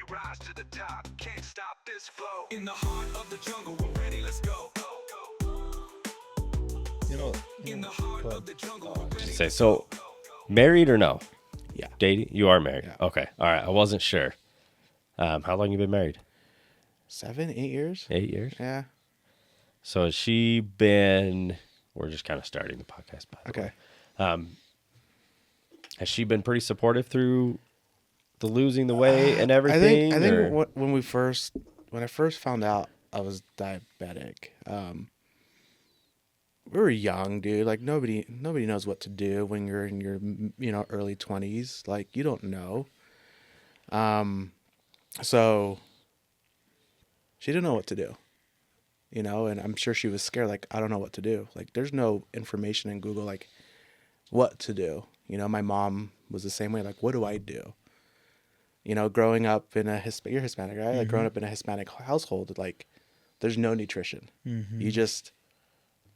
rise to the top. Can't stop this flow. In the heart of the jungle, we're ready, let's go. In the heart of the jungle, we're ready. Say, so married or no? Yeah. Dating? You are married. Yeah. Okay. All right. I wasn't sure. How long you been married? 7, 8 years. 8 years? Yeah. So has she been, we're just kind of starting the podcast, by the way. Okay. Has she been pretty supportive through the losing the weight and everything? I think or- when I first found out I was diabetic, we were young, dude. Like nobody knows what to do when you're in your early 20s. Like you don't know. So she didn't know what to do. And I'm sure she was scared. Like I don't know what to do. Like there's no information in Google like what to do. My mom was the same way. Like what do I do? Growing up in you're Hispanic, right? Like growing up in a Hispanic household, like there's no nutrition.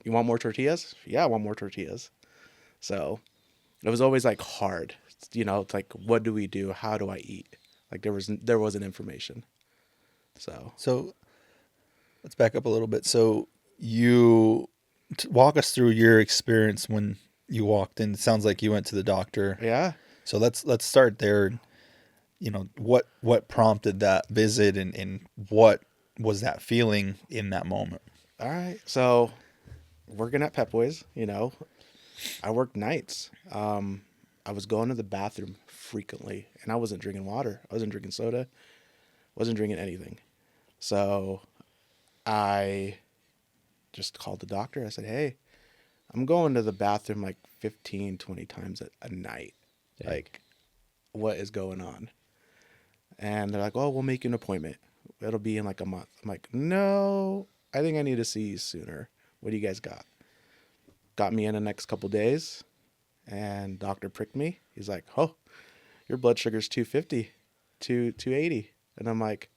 You want more tortillas? Yeah, I want more tortillas. So it was always like hard, it's like, what do we do? How do I eat? Like there wasn't information. So let's back up a little bit. So you walk us through your experience when you walked in. It sounds like you went to the doctor. Yeah. So let's start there. What prompted that visit and what was that feeling in that moment? All right. So working at Pep Boys, I worked nights. I was going to the bathroom frequently and I wasn't drinking water. I wasn't drinking soda. Wasn't drinking anything. So I just called the doctor. I said, hey, I'm going to the bathroom like 15, 20 times a night. Dang. Like, what is going on? And they're like, oh, we'll make you an appointment. It'll be in like a month. I'm like, no, I think I need to see you sooner. What do you guys got? Got me in the next couple days, and doctor pricked me. He's like, oh, your blood sugar's 250, 280. And I'm like,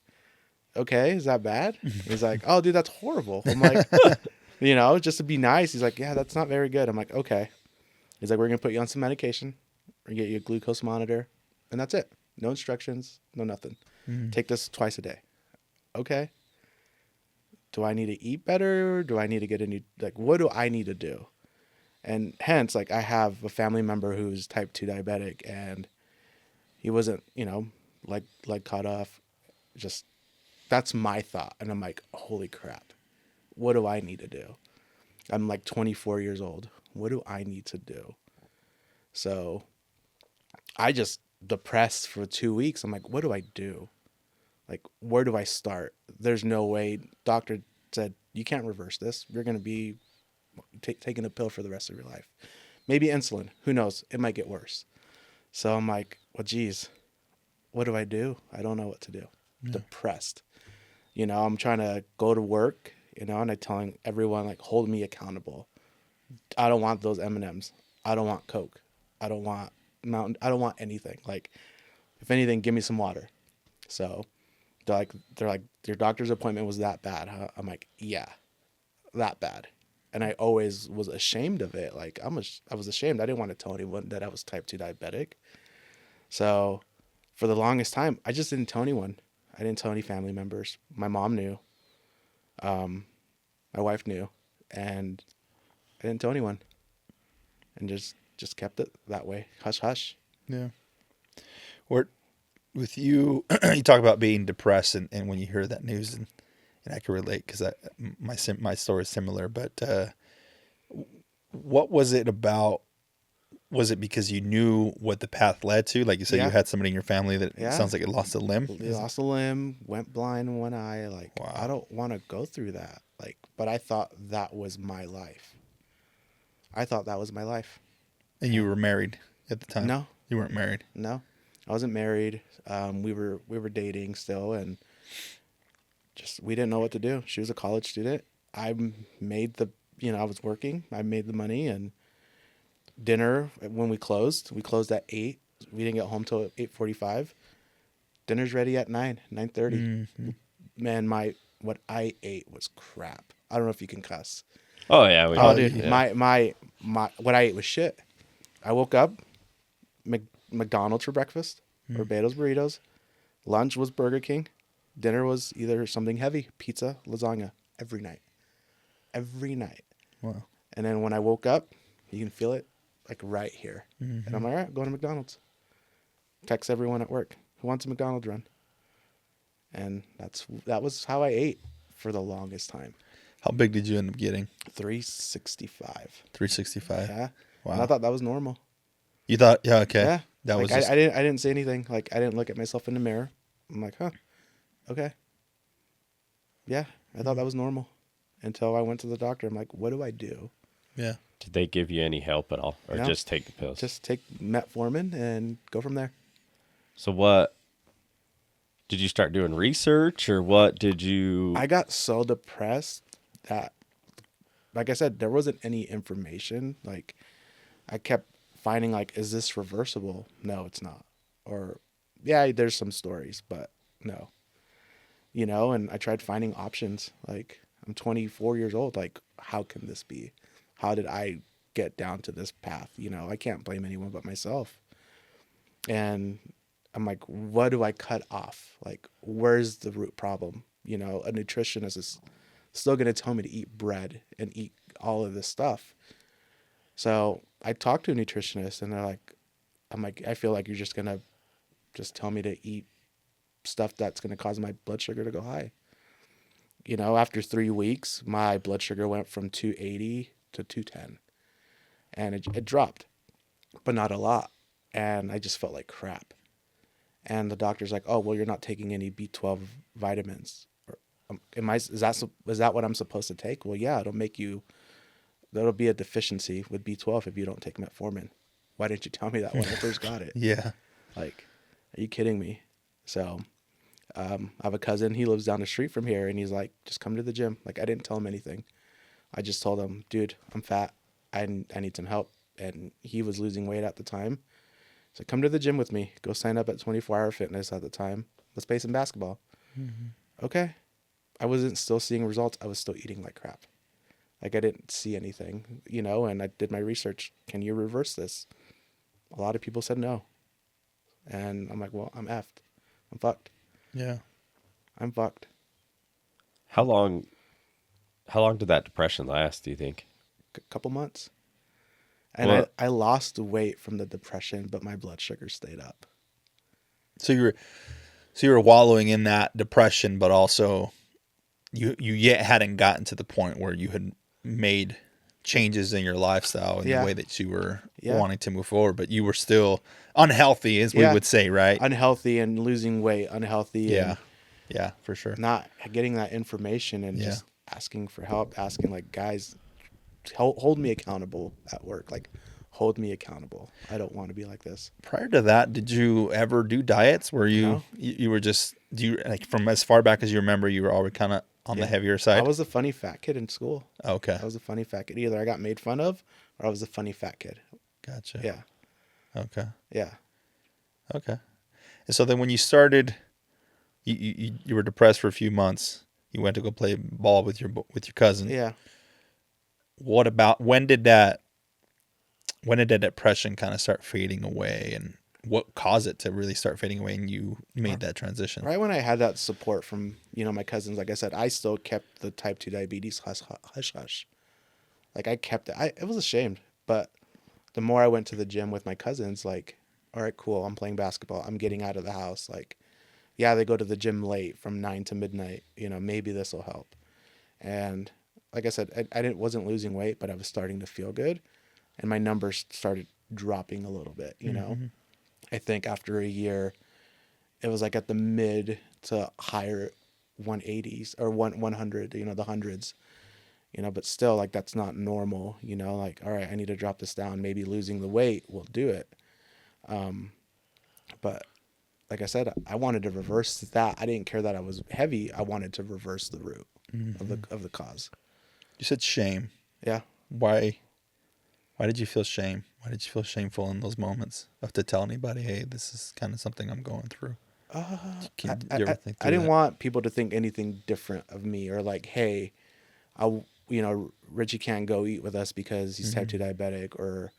okay, is that bad? He's like, oh, dude, that's horrible. I'm like, just to be nice. He's like, yeah, that's not very good. I'm like, okay. He's like, we're going to put you on some medication. We're going to get you a glucose monitor, and that's it. No instructions, no nothing. Take this twice a day. Okay. Do I need to eat better? Do I need to get a new, what do I need to do? And hence, I have a family member who's type 2 diabetic, and he wasn't, leg cut off. Just, that's my thought. And I'm like, holy crap. What do I need to do? I'm 24 years old. What do I need to do? So I just depressed for 2 weeks. I'm like, what do I do? Where do I start? There's no way. Doctor said, you can't reverse this. You're going to be taking a pill for the rest of your life. Maybe insulin. Who knows? It might get worse. So I'm like, well, geez, what do I do? I don't know what to do. Yeah. Depressed. I'm trying to go to work, and I'm telling everyone, hold me accountable. I don't want those M&Ms. I don't want Coke. I don't want Mountain. I don't want anything. If anything, give me some water. So they're like, your doctor's appointment was that bad, huh? I'm like, yeah, that bad. And I always was ashamed of it. I was ashamed. I didn't want to tell anyone that I was type 2 diabetic. So for the longest time, I just didn't tell anyone. I didn't tell any family members. My mom knew. My wife knew. And I didn't tell anyone. And just kept it that way. Hush, hush. Yeah. With you, you talk about being depressed, and when you hear that news, and I can relate because my story is similar. But what was it about? Was it because you knew what the path led to? Like you said, you had somebody in your family that sounds like it lost a limb. They lost a limb, went blind in one eye. Wow. I don't want to go through that. But I thought that was my life. And you were married at the time? No. You weren't married? No. I wasn't married. We were dating still, and we didn't know what to do. She was a college student. I made I was working. I made the money, and dinner when we closed at 8. We didn't get home till 8:45. Dinner's ready at 9:30. Mm-hmm. Man, what I ate was crap. I don't know if you can cuss. Oh yeah. Dude, yeah. my what I ate was shit. I woke up, McDonald's for breakfast, or Beto's burritos, Lunch was Burger King. Dinner was either something heavy, pizza, lasagna, every night. Every night. Wow. And then when I woke up, you can feel it like right here. And I'm like, all right, going to McDonald's. Text everyone at work, who wants a McDonald's run? And that was how I ate for the longest time. How big did you end up getting? 365. 365. Yeah. Wow. And I thought that was normal. You thought, yeah, okay. Yeah. That like was just, I didn't say anything. Like I didn't look at myself in the mirror. I'm like, huh, okay. Yeah, I thought that was normal until I went to the doctor. I'm like, what do I do? yeah. Did they give you any help at all, or No. just take the pills? Just take metformin and go from there. So what? Did you start doing research, or what did you? I got so depressed that, like I said, there wasn't any information. Like, I kept finding, like, is this reversible? No, it's not. Or, yeah, there's some stories, but no. You know, and I tried finding options. Like, I'm 24 years old. Like, how can this be? How did I get down to this path? You know, I can't blame anyone but myself. And I'm like, what do I cut off? Like, where's the root problem? You know, a nutritionist is still going to tell me to eat bread and eat all of this stuff. So I talked to a nutritionist and I'm like, I feel like you're just going to just tell me to eat stuff that's going to cause my blood sugar to go high. You know, after 3 weeks, my blood sugar went from 280 to 210 and it dropped, but not a lot. And I just felt like crap. And the doctor's like, oh, well, you're not taking any B12 vitamins. Or, is that what I'm supposed to take? Well, yeah, that'll be a deficiency with B12 if you don't take metformin. Why didn't you tell me that when I first got it? Yeah. Like, are you kidding me? So, I have a cousin, he lives down the street from here, and he's like, just come to the gym. Like, I didn't tell him anything. I just told him, dude, I'm fat. I need some help. And he was losing weight at the time. So come to the gym with me. Go sign up at 24 Hour Fitness at the time. Let's play some basketball. Mm-hmm. Okay. I wasn't still seeing results. I was still eating like crap. Like I didn't see anything, you know, and I did my research. Can you reverse this? A lot of people said no. And I'm like, well, I'm effed. I'm fucked. Yeah. I'm fucked. How long did that depression last, do you think? A couple months. And Well- I lost weight from the depression, but my blood sugar stayed up. So you were wallowing in that depression, but also you yet hadn't gotten to the point where you had made changes in your lifestyle and Yeah. the way that you were Yeah. wanting to move forward, but you were still unhealthy, as we Yeah. would say, right? Unhealthy and losing weight, unhealthy. Yeah. And Yeah, for sure. not getting that information and Yeah. just asking for help, asking like, guys, hold me accountable at work. Like, hold me accountable. I don't want to be like this. Prior to that, did you ever do diets where No. you were just, like from as far back as you remember, you were already kind of on the heavier side? I was a funny fat kid in school. Okay. I was a funny fat kid. Either I got made fun of or I was a funny fat kid. Gotcha. Yeah. Okay. Yeah. Okay. And so then when you started, you were depressed for a few months. You went to go play ball with your cousin. Yeah. What about when did that depression kind of start fading away, and what caused it to really start fading away and you made that transition? Right when I had that support from, you know, my cousins, like I said, I still kept the type 2 diabetes hush hush. Like I kept it. I was ashamed, but the more I went to the gym with my cousins, like, all right, cool. I'm playing basketball. I'm getting out of the house. Like, yeah, they go to the gym late from 9 to midnight. You know, maybe this will help. And like I said, I wasn't losing weight, but I was starting to feel good. And my numbers started dropping a little bit, you know. I think after a year, it was like at the mid to higher 180s or 100, you know, the hundreds, you know, but still like that's not normal, you know, like, all right, I need to drop this down. Maybe losing the weight will do it. But like I said, I wanted to reverse that. I didn't care that I was heavy. I wanted to reverse the root of the cause. You said shame. Yeah. Why did you feel shame? Why did you feel shameful in those moments of to tell anybody, hey, this is kind of something I'm going through? I think didn't want people to think anything different of me or like, hey, Richie can't go eat with us because he's type 2 diabetic, or,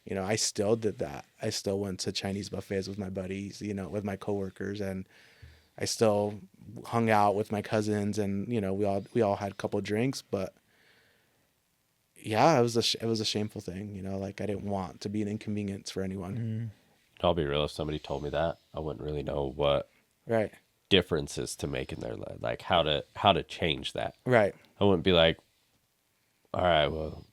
you know, I still did that. I still went to Chinese buffets with my buddies, you know, with my coworkers, and I still hung out with my cousins, and we all had a couple of drinks, but yeah, it was a shameful thing, like I didn't want to be an inconvenience for anyone. I'll be real. If somebody told me that, I wouldn't really know what Right. differences to make in their life, like how to change that. Right. I wouldn't be like, all right, well,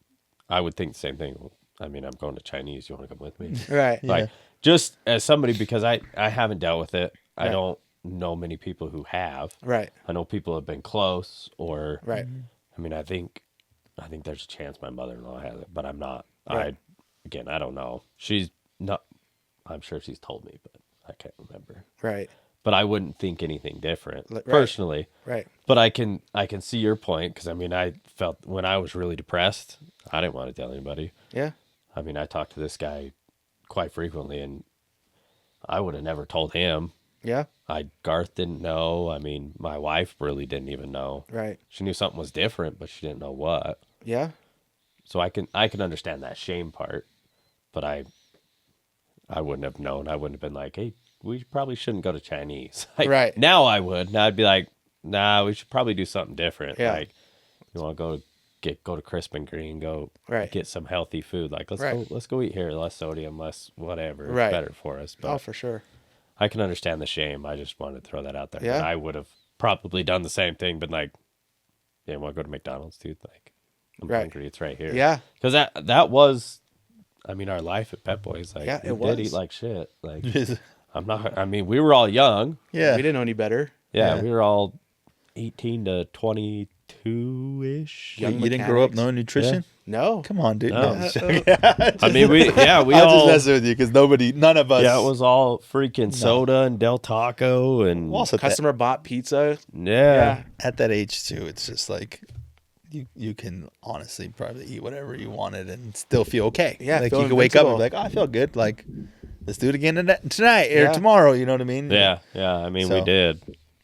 I would think the same thing. Well, I mean, I'm going to Chinese. You want to come with me? Right. Like, just as somebody, because I haven't dealt with it. I Right. don't know many people who have. Right. I know people have been close, or Right. I mean, I think there's a chance my mother-in-law has it, but I'm not. Right. I don't know. She's not. I'm sure she's told me, but I can't remember. Right. But I wouldn't think anything different Right. personally. Right. But I can see your point, because I mean, I felt when I was really depressed, I didn't want to tell anybody. Yeah. I mean, I talked to this guy quite frequently, and I would have never told him. Yeah. Garth didn't know. I mean, my wife really didn't even know. Right. She knew something was different, but she didn't know what. Yeah. So I can understand that shame part, but I wouldn't have known. I wouldn't have been like, hey, we probably shouldn't go to Chinese. Like, Right. Now I would. Now I'd be like, nah, we should probably do something different. Yeah. Like, you want to go to Crisp and Green, go Right. get some healthy food. Like, let's go eat here. Less sodium, less whatever. It's Right. better for us. But Oh, for sure. I can understand the shame. I just wanted to throw that out there. Yeah. But I would have probably done the same thing, but like, yeah, want to go to McDonald's, dude? Like, I'm Right. hungry. It's right here. Yeah. Because that was, I mean, our life at Pep Boys. Like, Yeah, we it was. did eat like shit. Like, I'm not. I mean, we were all young. Yeah. We didn't know any better. Yeah, Yeah. we were all 18 to 22 ish. Young You didn't grow up mechanics. knowing nutrition? No. Come on, dude. No. No, just joking. I mean, we I was all. just messing with you because none of us. Yeah, it was all freaking soda and Del Taco and Also, Customer bought pizza. yeah. at that age too, it's just like you can honestly probably eat whatever you wanted and still feel okay. Yeah, like feel you can wake up and be invincible. like, oh, I feel good. Like, let's do it again tonight or Yeah. tomorrow. You know what I mean? Yeah. I mean, we So- did.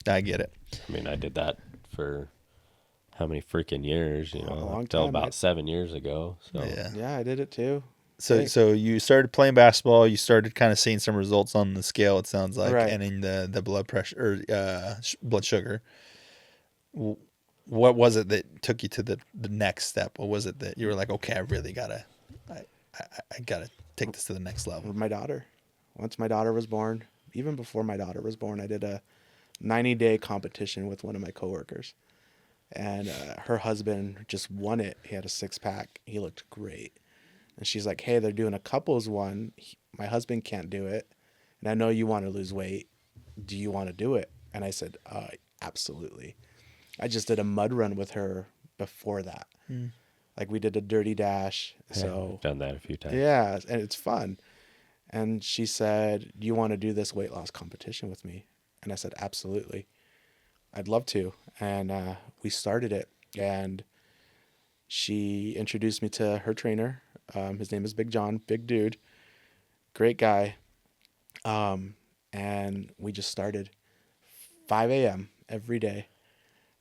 I get it. I mean, I did that for how many freaking years? You know, long until time, about right? 7 years ago. So Yeah. Yeah, I did it too. So Right. so you started playing basketball. You started kind of seeing some results on the scale. It sounds like, Right. and in the blood pressure or blood sugar. What was it that took you to the next step? What was it that you were like, okay, I really gotta take this to the next level? With my daughter. Once my daughter was born, even before my daughter was born, I did a 90-day competition with one of my coworkers. And her husband just won it. He had a 6-pack. He looked great. And she's like, hey, they're doing a couples one. My husband can't do it. And I know you want to lose weight. Do you want to do it? And I said, absolutely. I just did a mud run with her before that. Like, we did a dirty dash. So I've done that a few times. yeah, and it's fun. And she said, do you want to do this weight loss competition with me? And I said, absolutely. I'd love to. And we started it. And she introduced me to her trainer. His name is Big John, big dude, great guy. And we just started 5 a.m. every day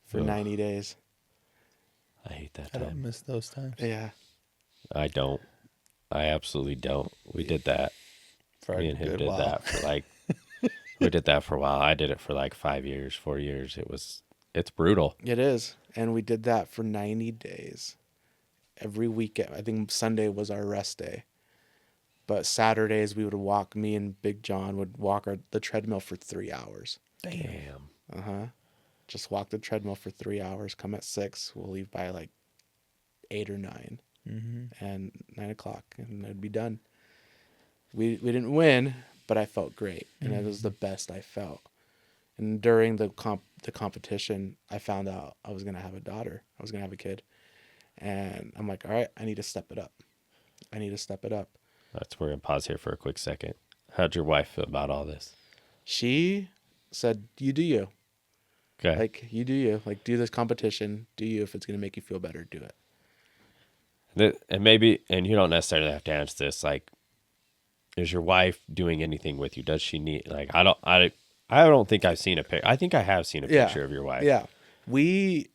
for 90 days. I hate that I don't time. miss those times. Yeah. I don't. I absolutely don't. We did that. For Me a and him good did while. that for like. We did that for a while. I did it for like 4 years. It's brutal. It is. And we did that for 90 days. Every weekend. I think Sunday was our rest day. But Saturdays we would walk, me and Big John would walk the treadmill for 3 hours. Damn. Just walk the treadmill for 3 hours, come at 6. We'll leave by like 8 or 9. And 9 o'clock, and I'd be done. We didn't win, but I felt great. And it was the best I felt. And during the competition, I found out I was going to have a daughter. I was going to have a kid. And I'm like, all right, I need to step it up. We're going to pause here for a quick second. How'd your wife feel about all this? She said, you do you. Okay. Like, you do you. Like, do this competition. Do you. If it's going to make you feel better, do it. And you don't necessarily have to answer this. Like, is your wife doing anything with you? Does she need, like, I don't think I've seen a picture. I think I have seen a Yeah. picture of your wife. Yeah. When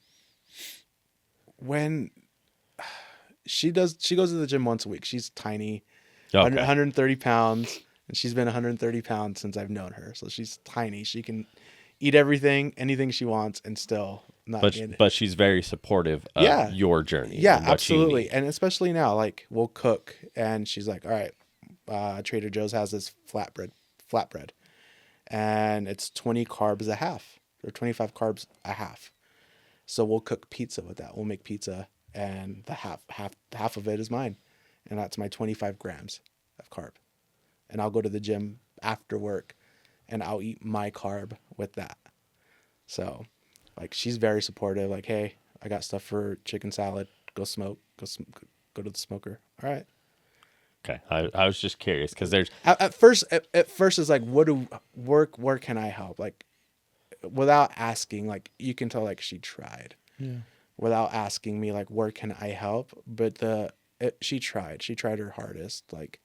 she goes to the gym once a week. She's tiny, Okay. 130 pounds, and she's been 130 pounds since I've known her. So she's tiny. She can eat everything, anything she wants, and still not get it. But she's very supportive of Yeah. your journey. Yeah, and what absolutely. You need. And especially now, like we'll cook and she's like, all right, Trader Joe's has this flatbread. And it's 20 carbs a half or 25 carbs a half. So we'll cook pizza with that. We'll make pizza and the half of it is mine. And that's my 25 grams of carb. And I'll go to the gym after work and I'll eat my carb with that. So like she's very supportive. Like, hey, I got stuff for chicken salad. Go smoke. Go to the smoker. All right. Okay, I was just curious because there's At first it's like, where can I help? Like, without asking, like you can tell, like she tried, without asking me, like where can I help? But she tried her hardest. Like,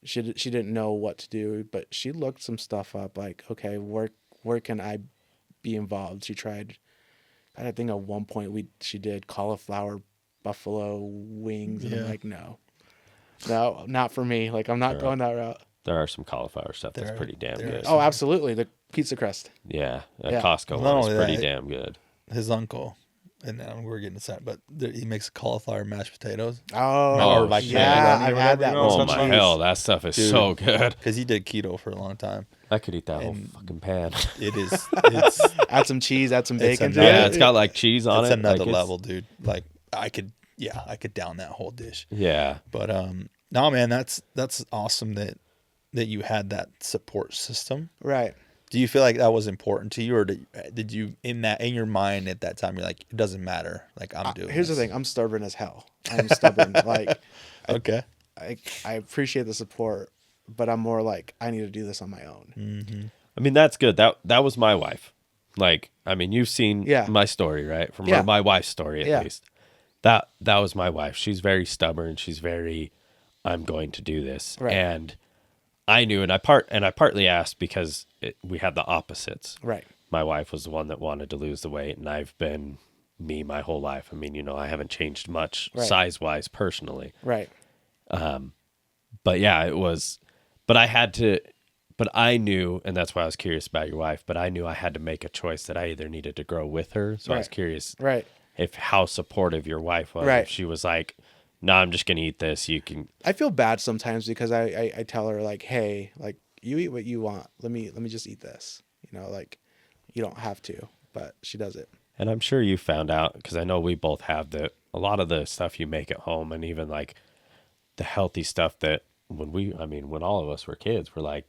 she didn't know what to do, but she looked some stuff up. Like, okay, where can I be involved? She tried. I think at one point she did cauliflower buffalo wings, and I'm like, no, not for me. Like, I'm not going that route. there are some cauliflower stuff that's pretty damn good. Oh, absolutely, the pizza crust. Yeah, Yeah. Costco Not one is only pretty that, damn good. His uncle, and we're getting sad, but he makes cauliflower mashed potatoes. Oh, Or like yeah, macaroni or I've had whatever, that. you know, with Oh some my cheese. hell, that stuff is so good. Because he did keto for a long time. I could eat that whole fucking pan. It's Add some cheese, add some bacon. to another- Yeah, it. it's got like cheese on it's it. another like, it's- level, dude. Like I could down that whole dish. Yeah, But no, man, that's awesome that you had that support system. Right. Do you feel like that was important to you, or did you in your mind at that time you're like, it doesn't matter, like I'm doing Here's this? the thing. I'm stubborn as hell. I'm stubborn. Like, Okay. I appreciate the support, but I'm more like, I need to do this on my own. I mean that's good. That was my wife. Like, I mean, you've seen Yeah. my story, right? From Yeah. my wife's story at Yeah. least. That was my wife. She's very stubborn. She's very, I'm going to do this, Right. and I knew, and I partly asked because we had the opposites. Right. My wife was the one that wanted to lose the weight, and I've been me my whole life. I mean, I haven't changed much Right. size-wise personally. Right. But yeah, it was, but I knew, and that's why I was curious about your wife, but I knew I had to make a choice that I either needed to grow with her. So I was Right. curious Right. if how supportive your wife was. Right. If she was like, no, I'm just going to eat this. You can, I feel bad sometimes because I tell her like, hey, like you eat what you want. Let me just eat this. Like you don't have to, but she does it. and I'm sure you found out, because I know we both have a lot of the stuff you make at home, and even like the healthy stuff that when all of us were kids, we're like,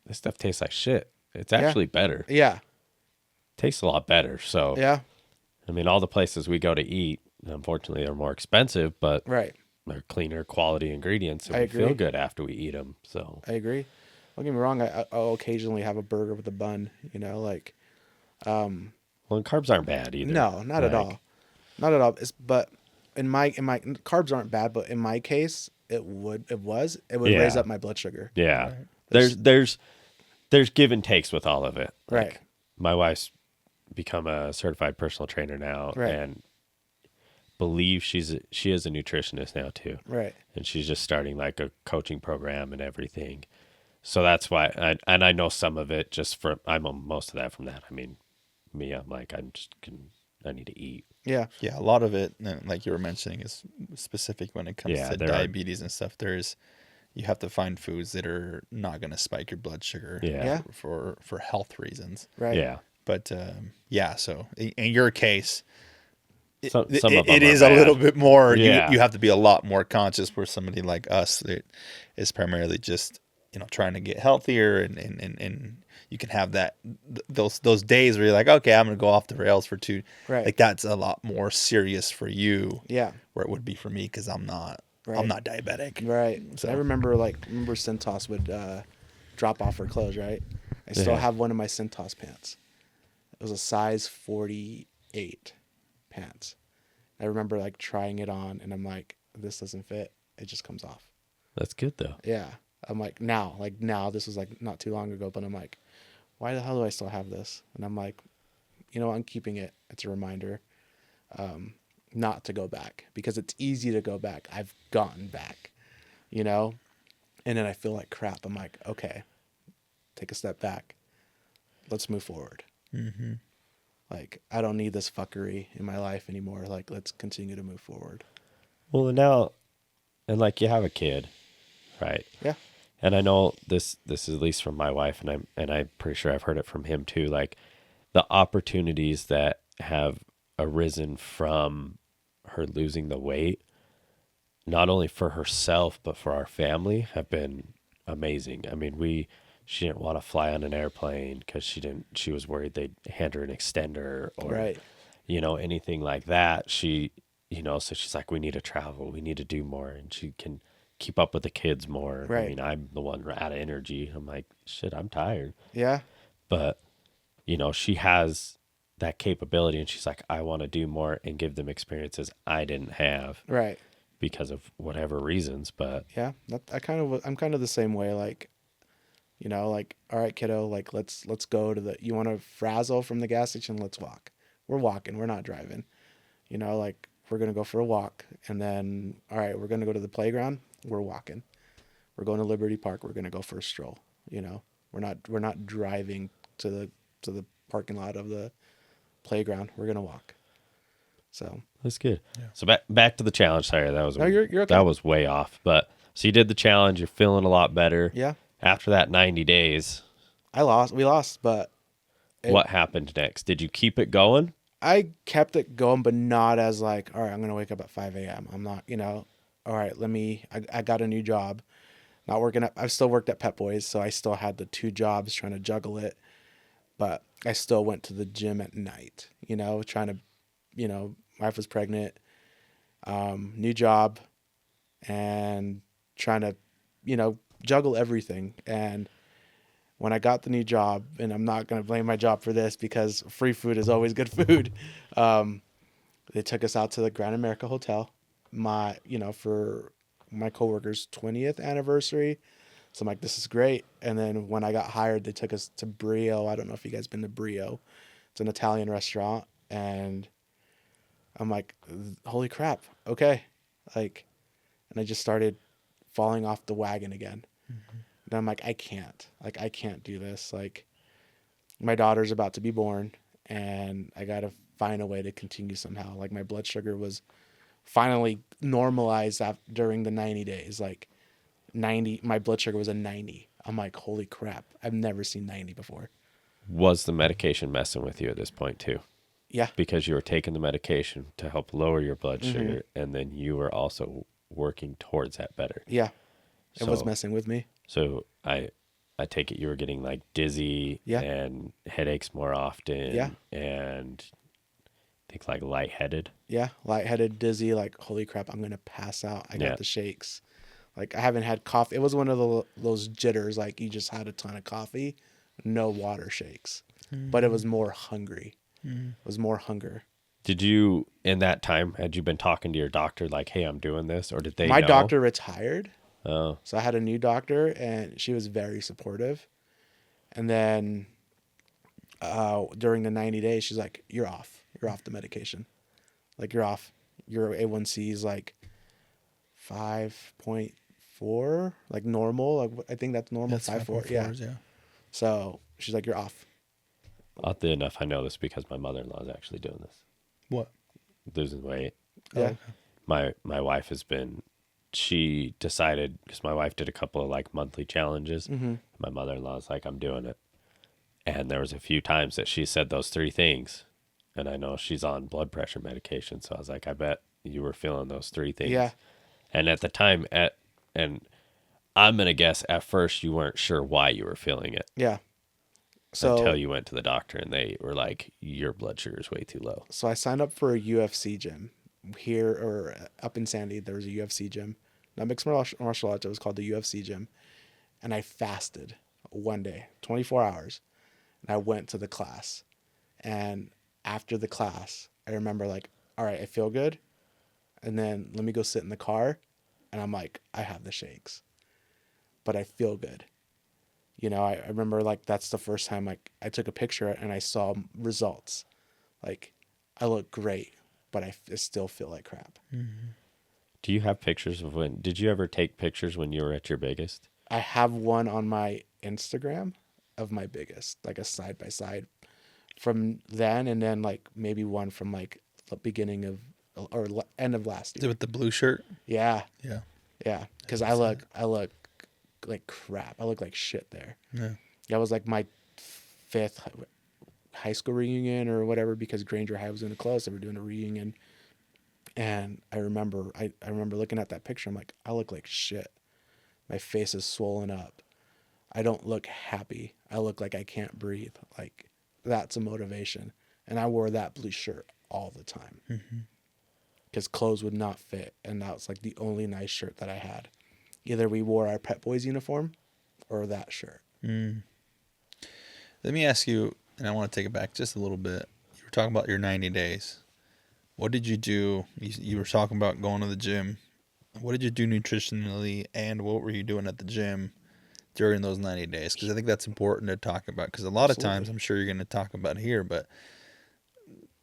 this stuff tastes like shit. It's actually better. Yeah. Tastes a lot better. So, Yeah. I mean, all the places we go to eat, unfortunately, they're more expensive, but Right. they're cleaner quality ingrants, and I we agree. feel good after we eat them. So, I agree. Don't get me wrong. I'll occasionally have a burger with a bun. Like. well, and carbs aren't bad either. No, not at Like, all. Not at all. But in my carbs aren't bad, but in my case, it would raise Yeah. up my blood sugar. Yeah, there's give and takes with all of it. Like, Right. my wife's become a certified personal trainer now, Right. and believe she is a nutritionist now too. Right. And she's just starting like a coaching program and everything. So that's why, I know some of it just from, I'm on most of that from that. I mean, me, I'm like, I need to eat. Yeah. Yeah, a lot of it, like you were mentioning, is specific when it comes Yeah, to there are- diabetes and stuff. You have to find foods that are not going to spike your blood sugar. Yeah. Yeah. For health reasons. Right. Yeah. But yeah, so in your case, Some of them it are is bad. a little bit more. Yeah. You have to be a lot more conscious. Where somebody like us that is primarily just trying to get healthier, and you can have those days where you're like, okay, I'm gonna go off the rails for 2. Right. Like that's a lot more serious for you. Yeah. Where it would be for me because I'm not Right. diabetic. Right. So- I remember Centos would drop off her clothes. Right. I still Yeah. have one of my Centos pants. It was a size 48 pants. I remember like trying it on, and I'm like, this doesn't fit. It just comes off. That's good though. Yeah. I'm like now, this was like not too long ago, but I'm like, why the hell do I still have this? And I'm like, I'm keeping it. It's a reminder not to go back, because it's easy to go back. I've gotten back, and then I feel like crap. I'm like, okay, take a step back. let's move forward. Mm-hmm. Like, I don't need this fuckery in my life anymore. Like, let's continue to move forward. Well, now, and like you have a kid, right? Yeah. And I know this is at least from my wife, and I'm pretty sure I've heard it from him too. Like the opportunities that have arisen from her losing the weight, not only for herself but for our family, have been amazing. I mean, she didn't want to fly on an airplane because she was worried they'd hand her an extender or Right. anything like that. So she's like, we need to travel, we need to do more, and she can keep up with the kids more. I Right. mean, I'm the one out of energy. I'm like, shit, I'm tired. Yeah. But she has that capability, and she's like, I want to do more and give them experiences I didn't have Right. because of whatever reasons. But Yeah. I'm kind of the same way. Like, like, all right, kiddo, like, let's go to you want to frazzle from the gas station? Let's walk. We're walking. We're not driving. Like, we're going to go for a walk. And then, all right, we're going to go to the playground. We're walking. We're going to Liberty Park. We're going to go for a stroll. We're not driving to the parking lot of the playground. We're going to walk. So that's good. Yeah. So back to the challenge. Sorry, that was you're okay. That was way off. But so you did the challenge. You're feeling a lot better. Yeah. After that 90 days, we lost, but what happened next? Did you keep it going? I kept it going, but not as like, all right, I'm going to wake up at 5 a.m. I'm not, all right, I got a new job. Not working I've still worked at Pet Boys, so I still had the 2 jobs trying to juggle it. But I still went to the gym at night, trying to, wife was pregnant, new job, and trying to, juggle everything. And when I got the new job, and I'm not going to blame my job for this because free food is always good food. They took us out to the Grand America Hotel, for my coworker's 20th anniversary. So I'm like, this is great. And then when I got hired, they took us to Brio. I don't know if you guys been to Brio. It's an Italian restaurant. And I'm like, holy crap. Okay. Like, and I just started falling off the wagon again. Mm-hmm. And I'm like, I can't do this. Like, my daughter's about to be born and I got to find a way to continue somehow. Like, my blood sugar was finally normalized during the 90 days. Like, 90, my blood sugar was a 90. I'm like, holy crap. I've never seen 90 before. Was the medication messing with you at this point too? Yeah. Because you were taking the medication to help lower your blood sugar, and then you were also working towards that better. Yeah. It was messing with me. So I take it you were getting like dizzy and headaches more often, and I think like lightheaded. Yeah, lightheaded, dizzy, like, holy crap, I'm going to pass out. I got the shakes. Like, I haven't had coffee. It was one of those jitters, like you just had a ton of coffee, no water shakes. Mm-hmm. But it was more hungry. Mm-hmm. It was more hunger. Did you, in that time, had you been talking to your doctor like, hey, I'm doing this? Or did they My know? doctor retired. Oh. So I had a new doctor, and she was very supportive. And then during the 90 days, she's like, you're off. You're off the medication. Like, you're off. Your A1C is like 5.4, like normal. Like, I think that's normal. That's 5.4. Yeah. So she's like, you're off. Oddly enough, I know this because my mother-in-law is actually doing this. What? Losing weight. Yeah. My wife has been, she decided, because my wife did a couple of like monthly challenges. Mm-hmm. My mother-in-law's like, I'm doing it. And there was a few times that she said those 3 things. And I know she's on blood pressure medication. So I was like, I bet you were feeling those 3 things. Yeah. And at the time, and I'm going to guess at first you weren't sure why you were feeling it. Yeah. So until you went to the doctor and they were like, your blood sugar is way too low. So I signed up for a UFC gym here, or up in Sandy. There was a UFC gym, not mixed martial arts. It was called the UFC gym. And I fasted one day, 24 hours. And I went to the class. And after the class, I remember like, all right, I feel good. And then let me go sit in the car. And I'm like, I have the shakes, but I feel good. I remember like, that's the first time like I took a picture and I saw results. Like, I look great, but I still feel like crap. Mm-hmm. Do you have pictures of did you ever take pictures when you were at your biggest? I have one on my Instagram. of my biggest, like a side by side from then, and then like maybe one from like the beginning of or end of last year. With the blue shirt. Yeah, Yeah. yeah. Because I look like crap. I look like shit there. Yeah. That was like my 5th high school reunion or whatever, because Granger High was going to close. They were doing a reunion. And I remember looking at that picture. I'm like, I look like shit. My face is swollen up. I don't look happy. I look like I can't breathe. Like, that's a motivation. And I wore that blue shirt all the time. Because clothes would not fit. And that was like the only nice shirt that I had. Either we wore our Pet Boys uniform or that shirt. Let me ask you, and I want to take it back just a little bit. You were talking about your 90 days. What did you do? You were talking about going to the gym. What did you do nutritionally, and what were you doing at the gym during those 90 days? Because I think that's important to talk about. Because a lot of times, I'm sure you're going to talk about here, but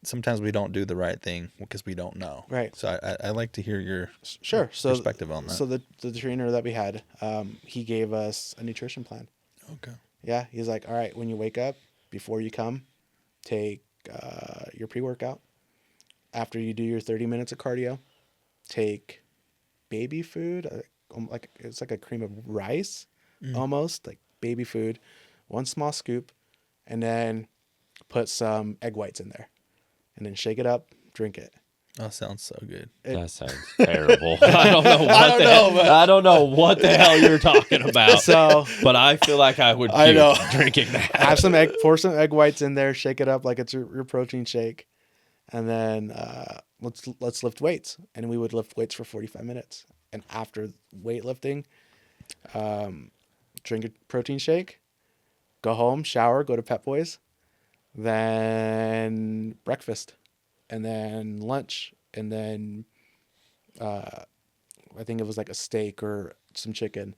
sometimes we don't do the right thing because we don't know. Right. So I like to hear your perspective on that. So the trainer that we had, he gave us a nutrition plan. Okay. Yeah, he's like, all right, when you wake up, before you come, take your pre-workout. After you do your 30 minutes of cardio, take baby food, like it's like a cream of rice, almost like baby food, 1 small scoop, and then put some egg whites in there, and then shake it up, drink it. That sounds so good. That sounds terrible. I don't know what the hell you're talking about. So, but I feel like I would puke drinking that. pour some egg whites in there, shake it up like it's your protein shake, and then let's lift weights. And we would lift weights for 45 minutes. And after weightlifting, drink a protein shake, go home, shower, go to Pet Boys, then breakfast, and then lunch, and then I think it was like a steak or some chicken,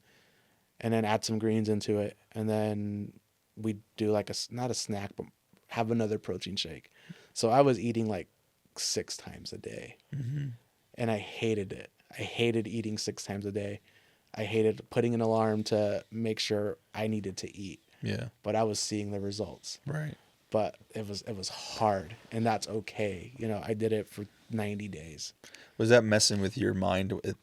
and then add some greens into it, and then we do like not a snack, but have another protein shake. So I was eating like 6 times a day, and I hated it. I hated eating 6 times a day. I hated putting an alarm to make sure I needed to eat. Yeah. But I was seeing the results. Right. But it was hard, and that's okay. You know, I did it for 90 days. Was that messing with your mind with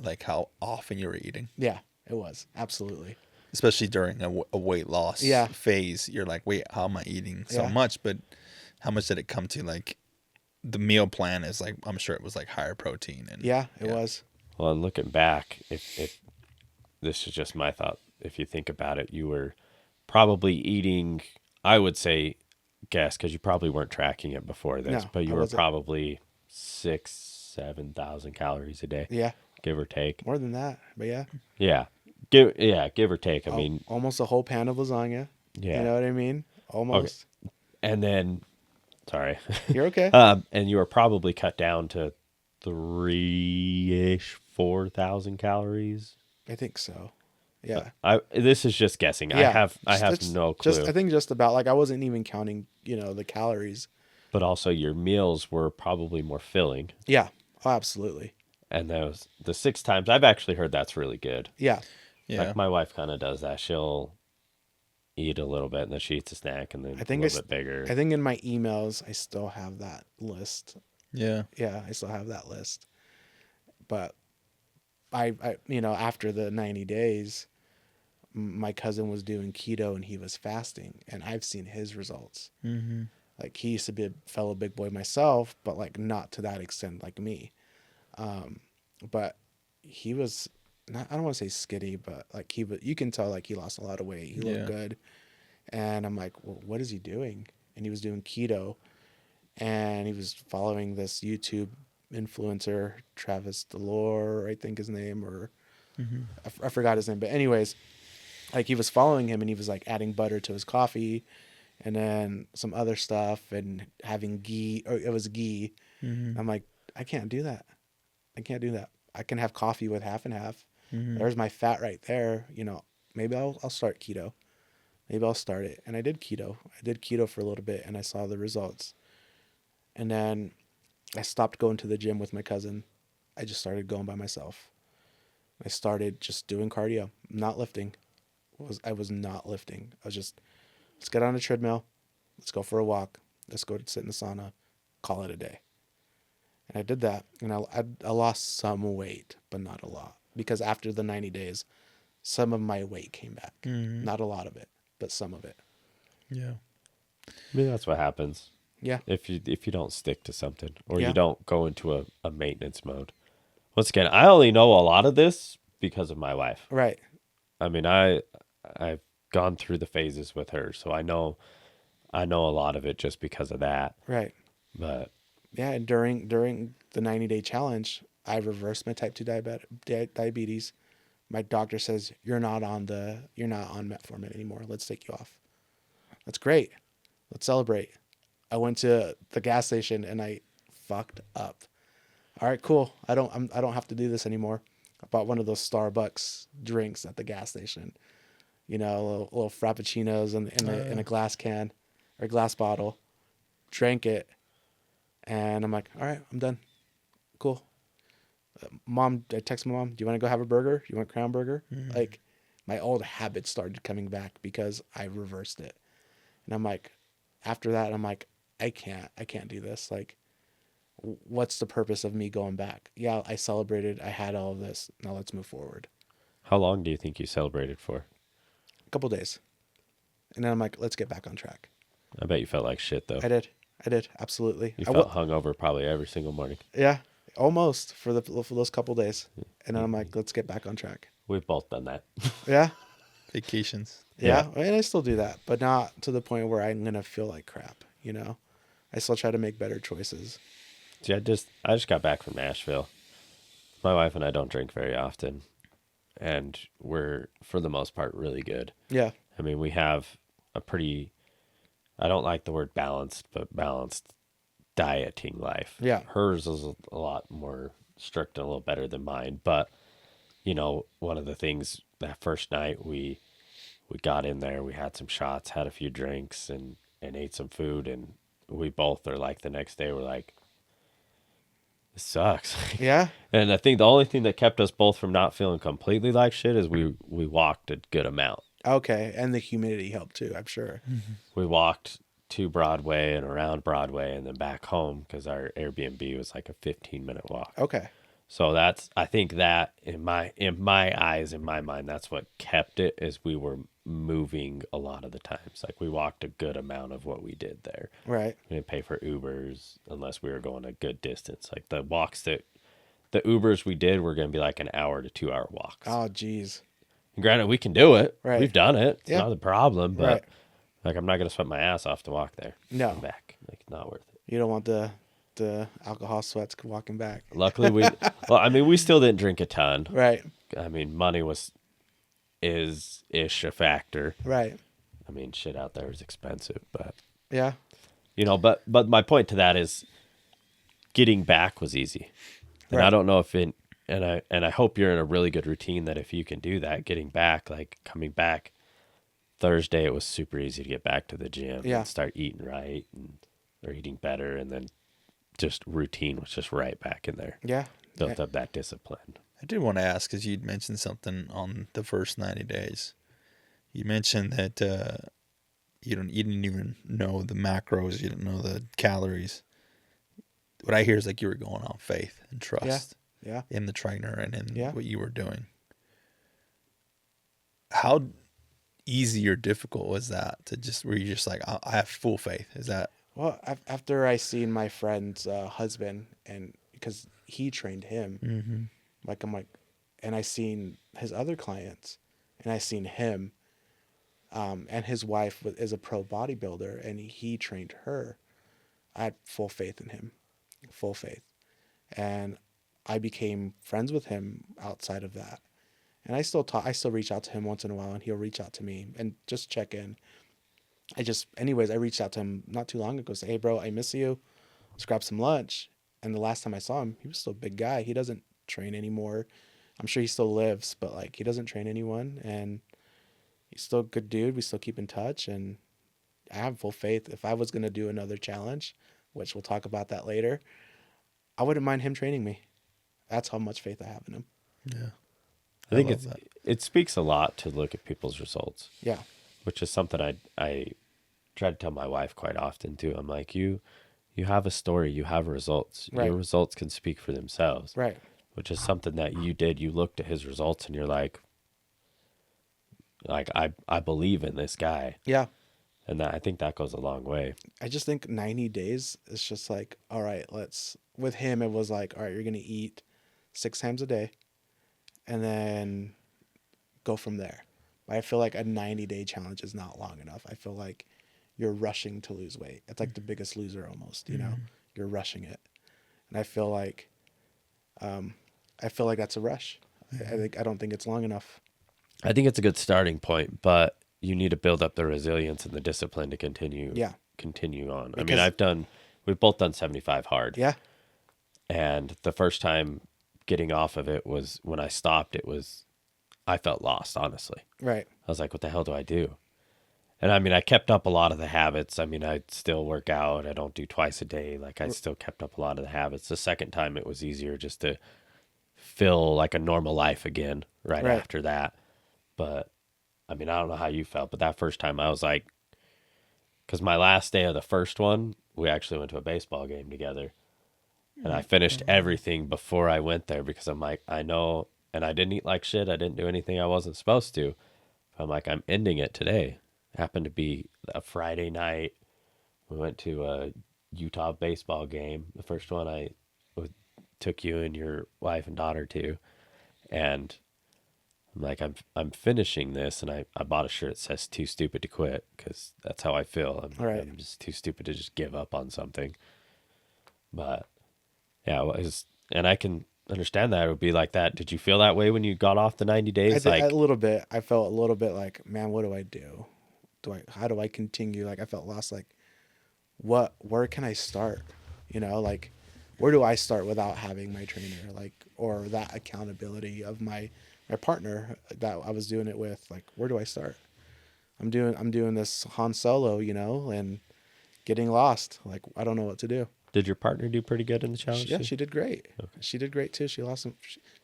like how often you were eating? Yeah, it was. Absolutely. Especially during a weight loss phase. You're like, wait, how am I eating so much? But how much did it come to? Like the meal plan is like, I'm sure it was like higher protein. And it was. Well, and looking back, if this is just my thought, if you think about it, you were probably eating, I would say, guess, because you probably weren't tracking it before this, but you were probably 6,000-7,000 calories a day. Yeah. Give or take. More than that, but yeah. Yeah. Give or take. I mean, almost a whole pan of lasagna. Yeah. You know what I mean? Almost. Okay. And then, sorry. You're okay. And you were probably cut down to 3-ish, 4,000 calories. I think so. Yeah. This is just guessing. Yeah. I have no clue. I think just about, like, I wasn't even counting, the calories. But also your meals were probably more filling. Yeah. Oh, absolutely. And the 6 times, I've actually heard that's really good. Yeah. Yeah. Like my wife kind of does that. She'll eat a little bit and then she eats a snack and then a little bit bigger. I think in my emails, I still have that list. Yeah. Yeah. I still have that list. But I after the 90 days, my cousin was doing keto and he was fasting, and I've seen his results. Mm-hmm. Like, he used to be a fellow big boy myself, but like not to that extent like me. But he was not, I don't want to say skinny, but like you can tell like he lost a lot of weight. He looked good. And I'm like, well, what is he doing? And he was doing keto, and he was following this YouTube influencer, Travis Delore, I think his name, or I forgot his name. But anyways, like, he was following him, and he was like adding butter to his coffee and then some other stuff and having ghee, or it was ghee. I'm like, I can't do that. I can have coffee with half and half. There's my fat right there. Maybe I'll start keto. Maybe I'll start it. And I did keto. For a little bit, and I saw the results. And then I stopped going to the gym with my cousin. I just started going by myself. I started just doing cardio, not lifting. I was not lifting. I was just Let's get on a treadmill. Let's go for a walk. Let's go sit in the sauna. Call it a day. And I did that, and I lost some weight, but not a lot. Because after the 90 days, some of my weight came back. Not a lot of it, but some of it. Yeah. I mean, that's what happens Yeah. if you don't stick to something or Yeah. you don't go into a maintenance mode. Once again, I only know a lot of this because of my wife. Right. I mean, I've gone through the phases with her, so I know a lot of it just because of that. Right. But Yeah, and during the 90-day challenge, I reversed my type 2 diabetes. My doctor says you're not on metformin anymore. Let's take you off. That's great. Let's celebrate. I went to the gas station and I fucked up. All right, cool. I don't have to do this anymore. I bought one of those Starbucks drinks at the gas station. You know, little frappuccinos in a glass can or glass bottle. Drank it. And I'm like, all right, I'm done. Cool. Mom, I text my mom, do you want to go have a burger? Do you want a Crown Burger? Like, my old habits started coming back because I reversed it. And I'm like, after that, I'm like, I can't do this. Like, what's the purpose of me going back? Yeah, I celebrated. I had all of this. Now let's move forward. how long do you think you celebrated for? A couple days. And then I'm like, let's get back on track. I bet you felt like shit, though. I did. Absolutely. You felt hungover probably every single morning. Yeah, almost for those couple days. And then I'm like, let's get back on track. We've both done that. Yeah. Vacations. Yeah. And I still do that, but not to the point where I'm going to feel like crap, you know? I still try to make better choices. See, I just got back from Nashville. My wife and I don't drink very often, and we're, for the most part, really good. Yeah. I mean, we have a pretty, I don't like the word balanced, but balanced dieting life. Yeah. Hers is a lot more strict and a little better than mine. But, you know, one of the things that first night we got in there, we had some shots, had a few drinks, and ate some food. And we both are like, the next day, we're like, this sucks. Yeah. And I think the only thing that kept us both from not feeling completely like shit is we walked a good amount. Okay. And the humidity helped too, I'm sure. We walked to Broadway and around Broadway and then back home because our Airbnb was like a 15-minute walk. Okay. So I think that in my eyes, in my mind, that's what kept it, is we were moving a lot of the times. Like, we walked a good amount of what we did there. Right. We didn't pay for Ubers unless we were going a good distance. Like, the Ubers we did were going to be like an hour to 2 hour walks. Oh, geez. And granted, we can do it. Right. We've done it. It's Yeah. not a problem, but Right. like, I'm not going to sweat my ass off to walk there. No. And back. Like, not worth it. You don't want the alcohol sweats walking back. Luckily, we still didn't drink a ton. Right. I mean, money is-ish a factor. Right. I mean, shit out there is expensive, but, Yeah. you know, but my point to that is getting back was easy. And I Right. don't know if I hope you're in a really good routine that if you can do that, getting back, like coming back Thursday, it was super easy to get back to the gym Yeah. and start eating right or eating better. And then just routine was just right back in there. Yeah. Built up that discipline. I did want to ask, because you'd mentioned something on the first 90 days. You mentioned that you didn't even know the macros, you didn't know the calories. What I hear is like you were going on faith and trust Yeah. in the trainer and in Yeah. what you were doing. How easy or difficult was that were you just like, I have full faith? Is that? Well, after I seen my friend's husband, and because he trained him, like, I'm like, and I seen his other clients, and I seen him, and his wife is a pro bodybuilder, and he trained her. I had full faith in him, full faith, and I became friends with him outside of that, and I still reach out to him once in a while, and he'll reach out to me and just check in. I reached out to him not too long ago, say, hey bro, I miss you. Let's grab some lunch. And the last time I saw him, he was still a big guy. He doesn't train anymore. I'm sure he still lives, but like, he doesn't train anyone, and he's still a good dude. We still keep in touch, and I have full faith. If I was going to do another challenge, which we'll talk about that later, I wouldn't mind him training me. That's how much faith I have in him. Yeah. I think love that. it speaks a lot to look at people's results. Yeah. Which is something try to tell my wife quite often too. I'm like, you have a story, you have results. Right. Your results can speak for themselves. Right. Which is something that you did. You looked at his results and you're like I believe in this guy. Yeah. And that, I think that goes a long way. I just think 90 days is just like, all right, with him, it was like, all right, you're going to eat 6 times a day and then go from there. But I feel like a 90-day challenge is not long enough. I feel like you're rushing to lose weight. It's like the Biggest Loser almost, you know, you're rushing it. And I feel like that's a rush. I don't think it's long enough. I think it's a good starting point, but you need to build up the resilience and the discipline to continue on. I mean, we've both done 75 hard. Yeah. And the first time getting off of it was when I stopped, I felt lost, honestly. Right. I was like, what the hell do I do? And I mean, I kept up a lot of the habits. I mean, I still work out. I don't do twice a day. Like, I still kept up a lot of the habits. The second time it was easier just to feel like a normal life again right after that. But I mean, I don't know how you felt, but that first time I was like, because my last day of the first one, we actually went to a baseball game together. And I finished everything before I went there because I'm like, I know, and I didn't eat like shit. I didn't do anything I wasn't supposed to. I'm like, I'm ending it today. It happened to be a Friday night. We went to a Utah baseball game. The first one I took you and your wife and daughter to. And I'm like, I'm finishing this, and I bought a shirt that says "Too stupid to quit" because that's how I feel. I'm just too stupid to just give up on something. But yeah, and I can understand that it would be like that. Did you feel that way when you got off the 90 days? A little bit. I felt a little bit like, man, what do I do? How do I continue? Like, I felt lost. Like, where can I start? You know, like, where do I start without having my trainer? Like, or that accountability of my partner that I was doing it with. Like, where do I start? I'm doing this Han Solo, you know, and getting lost. Like, I don't know what to do. Did your partner do pretty good in the challenge? Yeah, she did great. Okay. She did great too. She lost some.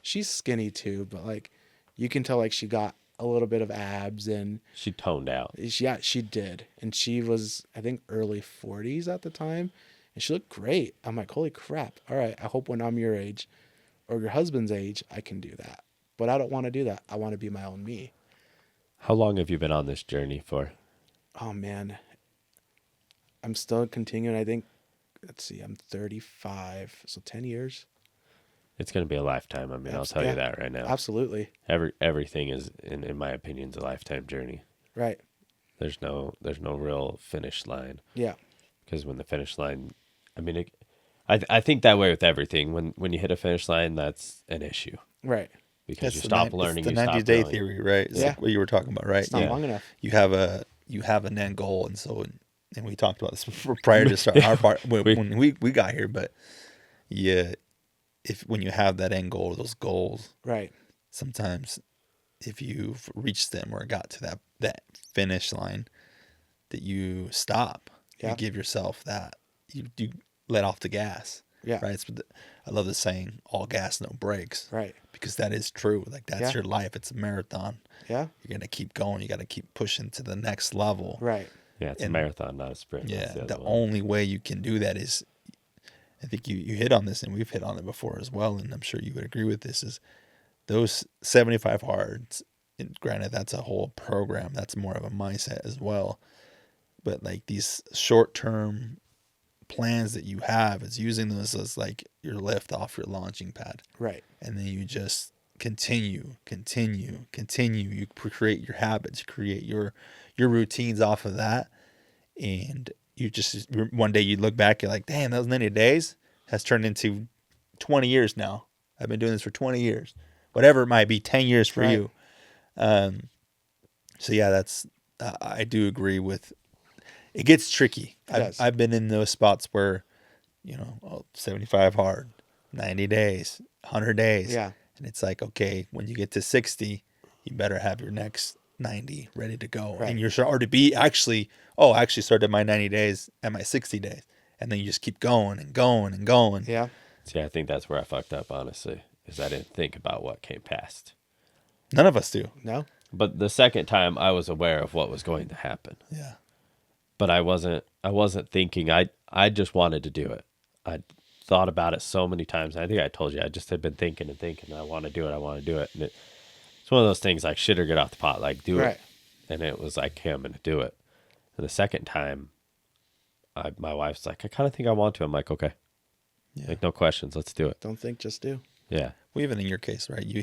She's skinny too, but like, you can tell like she got a little bit of abs and she toned out. Yeah, she did, and she was, I think, early 40s at the time, and she looked great. I'm like, holy crap! All right, I hope when I'm your age, or your husband's age, I can do that. But I don't want to do that. I want to be my own me. How long have you been on this journey for? Oh man, I'm still continuing. I think, let's see, I'm 35, so 10 years. It's going to be a lifetime. I mean, I'll tell you that right now. Absolutely. Everything is, in my opinion, is a lifetime journey. Right. There's no real finish line. Yeah. Because when the finish line, I mean, I think that way with everything. When you hit a finish line, that's an issue. Right. Because you stop learning. It's the 90-day theory, right? It's like what you were talking about, right? It's not long enough. You have an end goal, and so, and we talked about this prior to start our part when we got here, but yeah, when you have that end goal, those goals, right? Sometimes if you've reached them or got to that finish line, that you stop, you give yourself that you let off the gas. Yeah. Right. I love the saying, all gas, no brakes. Right. Because that is true. Like, that's your life. It's a marathon. Yeah. You're going to keep going. You got to keep pushing to the next level. Right. Yeah. It's a marathon, not a sprint. Yeah. The only way you can do that is, I think you hit on this, and we've hit on it before as well, and I'm sure you would agree with this, is those 75 hards, and granted, that's a whole program. That's more of a mindset as well. But like these short-term plans that you have, is using those as like your lift off your launching pad. Right. And then you just continue. You create your habits, create your routines off of that. And you just, one day you look back, you're like, damn, that was 90 days. Has turned into 20 years now. I've been doing this for 20 years. Whatever it might be, 10 years for you. So yeah, that's, I do agree with, it gets tricky. I've been in those spots where, 75 hard, 90 days, 100 days. Yeah. And it's like, okay, when you get to 60, you better have your next 90 ready to go. Right. And you're already be I actually started my 90 days at my 60 days. And then you just keep going and going and going. Yeah. See, I think that's where I fucked up, honestly, is I didn't think about what came past. None of us do. No. But the second time, I was aware of what was going to happen. Yeah. but I wasn't thinking. I just wanted to do it. I thought about it so many times. I think I told you I just had been thinking and thinking. I want to do it. I want to do it. And it's one of those things like shit or get off the pot. Like do Right. it. And it was like, hey, I'm gonna do it. And the second time, my wife's like, I kind of think I want to. I'm like, okay, like no questions. Let's do it. Don't think, just do. Yeah. Well, even in your case, right? You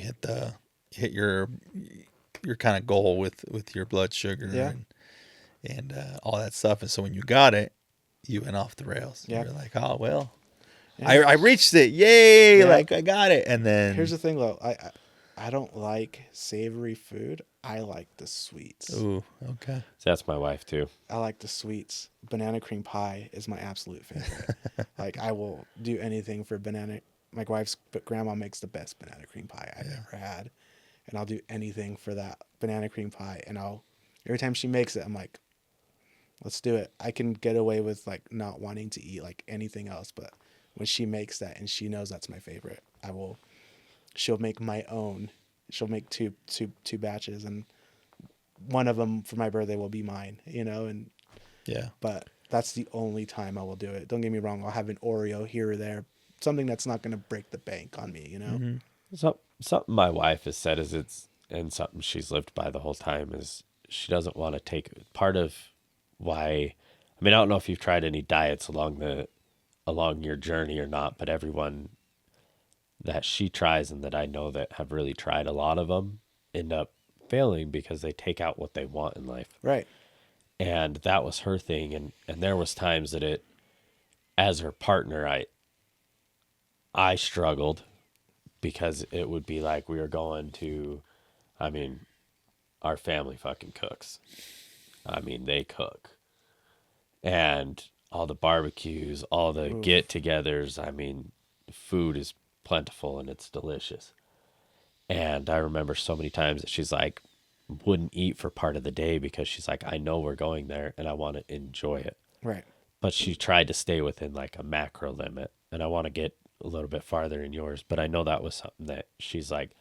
hit your kind of goal with your blood sugar Yeah. and all that stuff. And so when you got it, you went off the rails. Yeah. You're like, oh well, Yeah. I reached it. Yay! Yeah. Like I got it. And then Here's the thing, though. I don't like savory food. I like the sweets. ooh, okay. So that's my wife too. I like the sweets. Banana cream pie is my absolute favorite. Like, I will do anything for banana. My wife's grandma makes the best banana cream pie I've ever had. And I'll do anything for that banana cream pie. And every time she makes it, I'm like, let's do it. I can get away with like not wanting to eat like anything else. But when she makes that and she knows that's my favorite, she'll make my own. She'll make two batches, and one of them for my birthday will be mine, and Yeah. but that's the only time I will do it. Don't get me wrong. I'll have an Oreo here or there, something that's not going to break the bank on me, Something my wife has said and something she's lived by the whole time is she doesn't want to take part of why. I mean, I don't know if you've tried any diets along your journey or not, but everyone that she tries and that I know that have really tried a lot of them end up failing because they take out what they want in life. Right. And that was her thing. And there was times that as her partner, I struggled because it would be like we were going to, I mean, our family fucking cooks. I mean, they cook. And all the barbecues, all the get-togethers, I mean, food is plentiful and it's delicious. And I remember so many times that she's like, wouldn't eat for part of the day because she's like, I know we're going there and I want to enjoy it. Right. But she tried to stay within like a macro limit. And I want to get a little bit farther in yours, but I know that was something that she's like,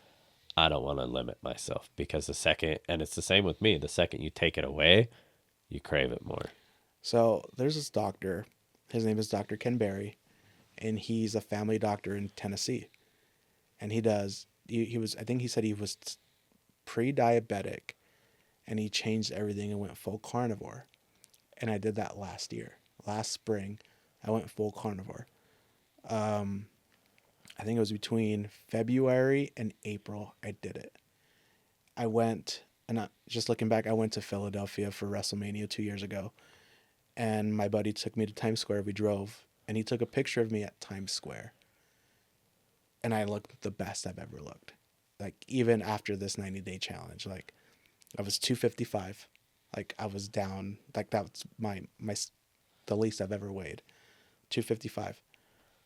I don't want to limit myself because and it's the same with me, the second you take it away, you crave it more. So there's this doctor. His name is Dr. Ken Berry, and he's a family doctor in Tennessee. And he was, I think he said he was pre-diabetic, and he changed everything and went full carnivore. And I did that last spring. I went full carnivore. I think it was between February and April I did it. I went, and just looking back, I went to Philadelphia for WrestleMania 2 years ago. And my buddy took me to Times Square. We drove, and he took a picture of me at Times Square. And I looked the best I've ever looked. Like, even after this 90-day challenge, like, I was 255. Like, I was down. Like, that's the least I've ever weighed. 255.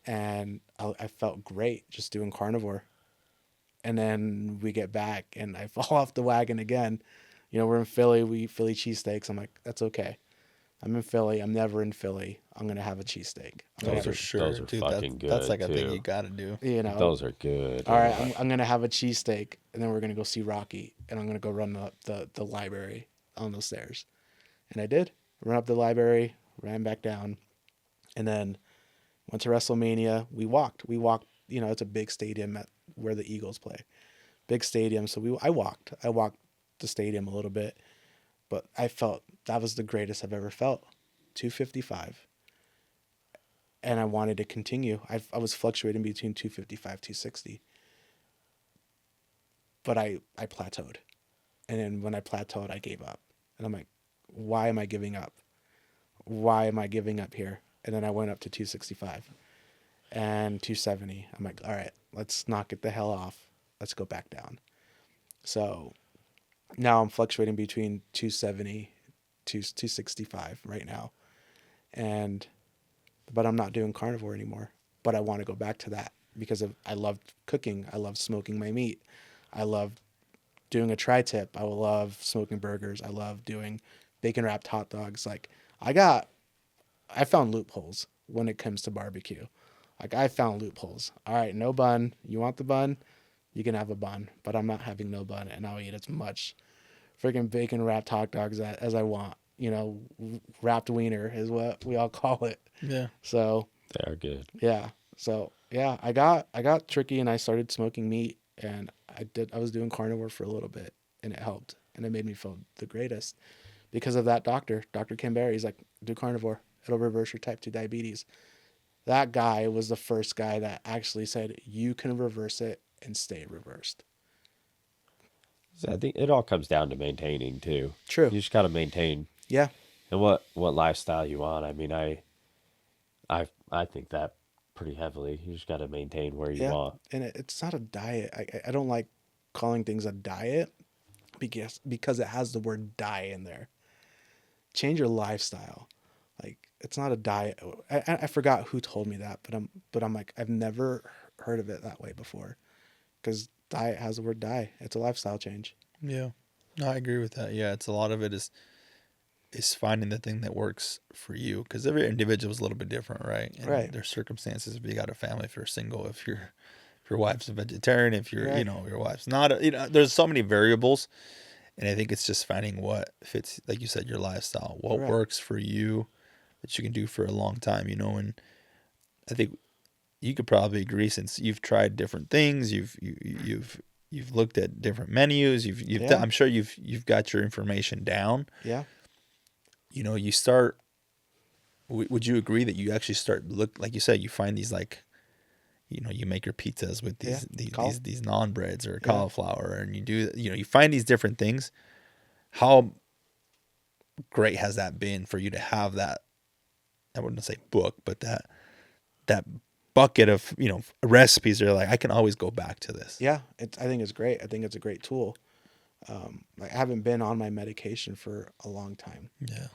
And I felt great just doing carnivore. And then we get back, and I fall off the wagon again. We're in Philly. We eat Philly cheesesteaks. I'm like, that's okay. I'm in Philly. I'm never in Philly. I'm going to have a cheesesteak. Those are sure. Those are Dude, fucking good. That's like a too. thing you got to do. Those are good. All right, I'm going to have a cheesesteak, and then we're going to go see Rocky, and I'm going to go run up the library on those stairs. And I did. Run up the library, ran back down, and then went to WrestleMania. We walked. It's a big stadium where the Eagles play. Big stadium. So I walked. I walked the stadium a little bit. But I felt that was the greatest I've ever felt. 255. And I wanted to continue. I was fluctuating between 255, 260. But I plateaued. And then when I plateaued, I gave up. And I'm like, why am I giving up? Why am I giving up here? And then I went up to 265 and 270. I'm like, all right, let's knock it the hell off. Let's go back down. So now I'm fluctuating between 270 to 265 right now. But I'm not doing carnivore anymore. But I want to go back to that because I love cooking. I love smoking my meat. I love doing a tri-tip. I love smoking burgers. I love doing bacon wrapped hot dogs. Like, I found loopholes when it comes to barbecue. Like, I found loopholes. All right, no bun. You want the bun? You can have a bun, but I'm not having no bun, and I'll eat as much freaking bacon wrapped hot dogs as I want. wrapped wiener is what we all call it. Yeah. So They are good. yeah. So yeah, I got tricky and I started smoking meat, and I was doing carnivore for a little bit, and it helped, and it made me feel the greatest because of that doctor, Dr. Kim Berry. He's like, do carnivore. It'll reverse your type 2 diabetes. That guy was the first guy that actually said you can reverse it and stay reversed. So I think it all comes down to maintaining too. True. You just got to maintain Yeah. and what lifestyle you want. I mean, I think that pretty heavily. You just got to maintain where you Yeah. want. And it's not a diet. I don't like calling things a diet because it has the word die in there. Change your lifestyle. Like, it's not a diet. I forgot who told me that, but I'm like, I've never heard of it that way before, because diet has the word die. It's a lifestyle change. Yeah. No, I agree with that. Yeah, it's a lot of it is finding the thing that works for you, because every individual is a little bit different, right? And Right. there's circumstances. If you got a family, if you're single, if your wife's a vegetarian, if you're Right. your wife's not, there's so many variables, and I think it's just finding what fits, like you said, your lifestyle, what Right. works for you that you can do for a long time, and I think you could probably agree, since you've tried different things, you've looked at different menus, Yeah. I'm sure you've got your information down. Yeah. You start. Would you agree that you actually start like you said, you find these, like, you make your pizzas with Yeah. these non breads or Yeah. cauliflower, and you do, you find these different things. How great has that been for you to have that? I wouldn't say book, but that bucket of recipes that are like, I can always go back to this. Yeah. I think it's great. I think it's a great tool. I haven't been on my medication for a long time. Yeah.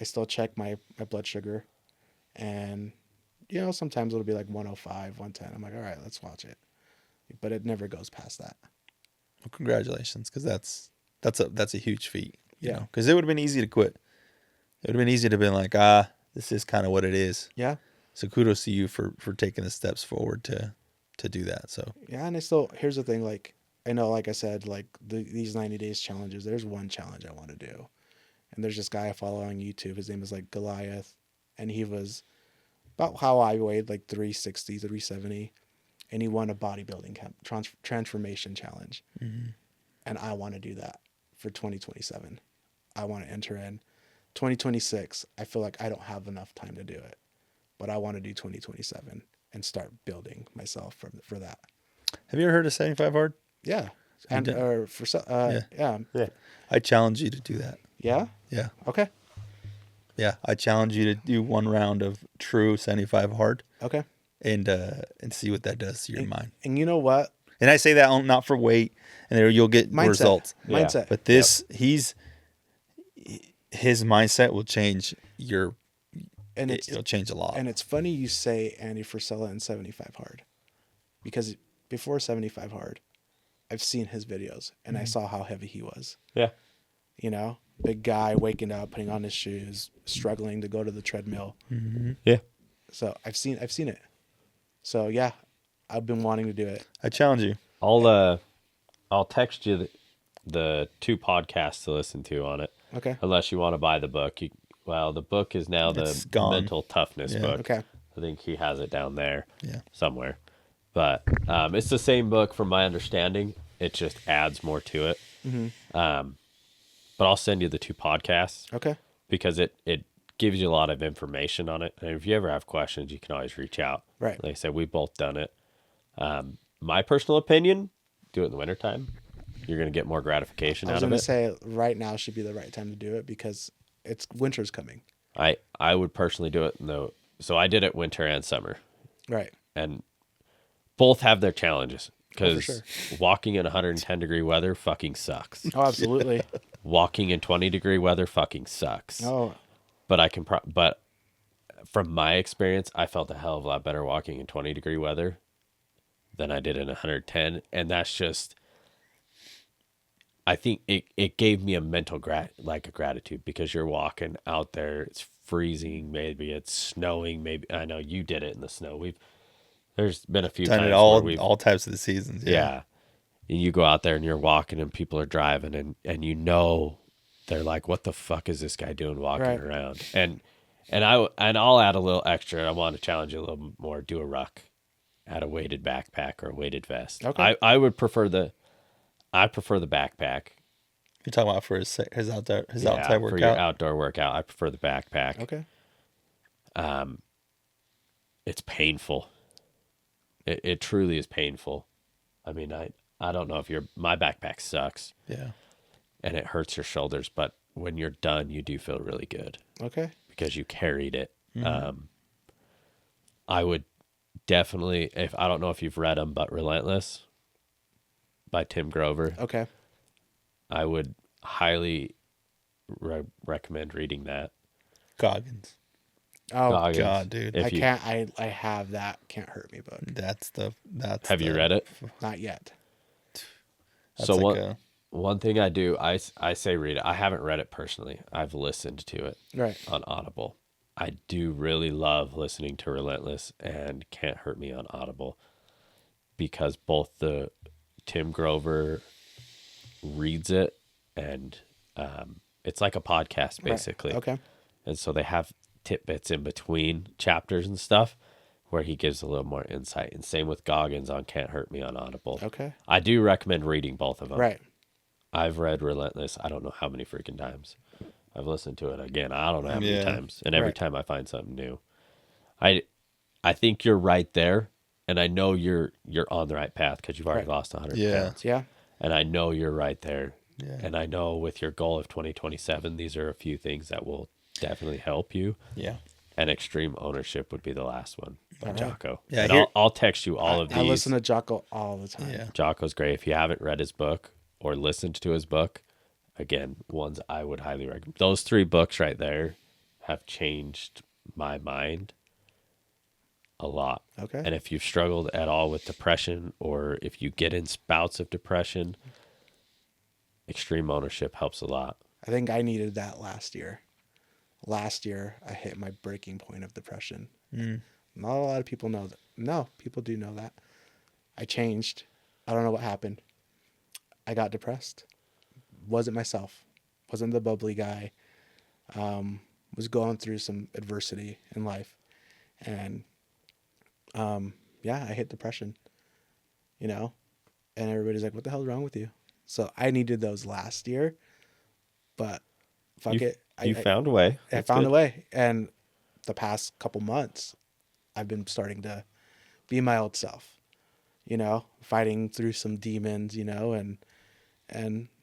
I still check my blood sugar, and sometimes it'll be like 105, 110. I'm like, all right, let's watch it. But it never goes past that. Well, congratulations, because that's a huge feat. Yeah. Because it would have been easy to quit. It would have been easy to be like, this is kind of what it is. Yeah. So kudos to you for taking the steps forward to do that. So Yeah. And here's the thing, like, I know, like I said, like these 90 days challenges, there's one challenge I want to do. And there's this guy I follow on YouTube. His name is like Goliath. And he was about how I weighed, like 360, 370. And he won a bodybuilding transformation challenge. mm-hmm. And I want to do that for 2027. I want to enter in 2026. I feel like I don't have enough time to do it, but I want to do 2027 and start building myself for that. Have you ever heard of 75 Hard? Yeah. And done- or for yeah. I challenge you to do that. Yeah. Yeah. Okay. Yeah. I challenge you to do one round of true 75 Hard Okay. and see what that does to your mind. And you know what? And I say that not for weight, and there you'll get Mindset. results. Yeah. Mindset. But this, his mindset will change And it'll change a lot. And it's funny you say Andy Frisella and 75 Hard, because before 75 Hard, I've seen his videos and I saw how heavy he was. Yeah. Big guy waking up, putting on his shoes, struggling to go to the treadmill. Yeah. So I've seen it. So yeah, I've been wanting to do it. I challenge you. I'll text you the 2 podcasts to listen to on it. Okay. Unless you want to buy the book. The book is now It's the gone. mental toughness Yeah. book. Okay. I think he has it down there Yeah. somewhere. But it's the same book from my understanding. It just adds more to it. But I'll send you the 2 podcasts Okay. because it gives you a lot of information on it. And if you ever have questions, you can always reach out. Right. Like I said, we've both done it. My personal opinion, do it in the wintertime. You're going to get more gratification I was out of going it. to say right now should be the right time to do it because winter's coming. I would personally do it. So I did it winter and summer. Right. And both have their challenges because sure. walking in 110 degree weather fucking sucks. Oh, absolutely. Walking in 20 degree weather fucking sucks. Oh, But but from my experience, I felt a hell of a lot better walking in 20 degree weather than I did in 110. And that's just, I think it gave me a mental gratitude because you're walking out there. It's freezing. Maybe it's snowing. Maybe I know you did it in the snow. There's been a few Done times it where all types of the seasons. yeah. And you go out there and you're walking and people are driving and they're like, what the fuck is this guy doing walking Right. around? And I'll add a little extra. I want to challenge you a little more. Do a ruck, add a weighted backpack or a weighted vest. Okay. I would prefer the backpack. You're talking about for his outside Yeah, workout. for your outdoor workout. I prefer the backpack. Okay. It's painful. It truly is painful. I mean, I don't know if my backpack sucks Yeah. and it hurts your shoulders, but when you're done, you do feel really good Okay. because you carried it. I would definitely, if I don't know if you've read them, but Relentless by Tim Grover, Okay. I would highly recommend reading that. Goggins. Oh, Goggins. God, dude. If I you- can't. I have that Can't Hurt Me book. That's Have you read it? Not yet. That's So like one thing I do, I say read it. I haven't read it personally. I've listened to it Right. on Audible. I do really love listening to Relentless and Can't Hurt Me on Audible because both the Tim Grover reads it and it's like a podcast basically. Right. Okay. And so they have tidbits in between chapters and stuff where he gives a little more insight. And same with Goggins on Can't Hurt Me on Audible. Okay. I do recommend reading both of them. Right. I've read Relentless. I don't know how many freaking times. I've listened to it again. I don't know how many Yeah. times. And every Right. time I find something new. I think you're right there. And I know you're on the right path because you've already Right. lost 100 Yeah. pounds. Yeah. And I know you're right there. Yeah. And I know with your goal of 2027, these are a few things that will definitely help you. Yeah. And Extreme Ownership would be the last one by All right. Jocko. Yeah, And here- I'll text you all of these. I listen to Jocko all the time. Yeah. Jocko's great. If you haven't read his book or listened to his book, again, ones I would highly recommend. Those 3 books right there have changed my mind a lot. Okay. And if you've struggled at all with depression or if you get in spouts of depression, Extreme Ownership helps a lot. I think I needed that last year. Last year, I hit my breaking point of depression. Not a lot of people know that. No, people do know that. I changed. I don't know what happened. I got depressed. Wasn't myself. Wasn't the bubbly guy. Was going through some adversity in life. And, yeah, I hit depression. You know? And everybody's like, what the hell's wrong with you? So I needed those last year. But fuck You- it. You found a way. I That's found good. a way. And the past couple months, I've been starting to be my old self, you know, fighting through some demons, you know, and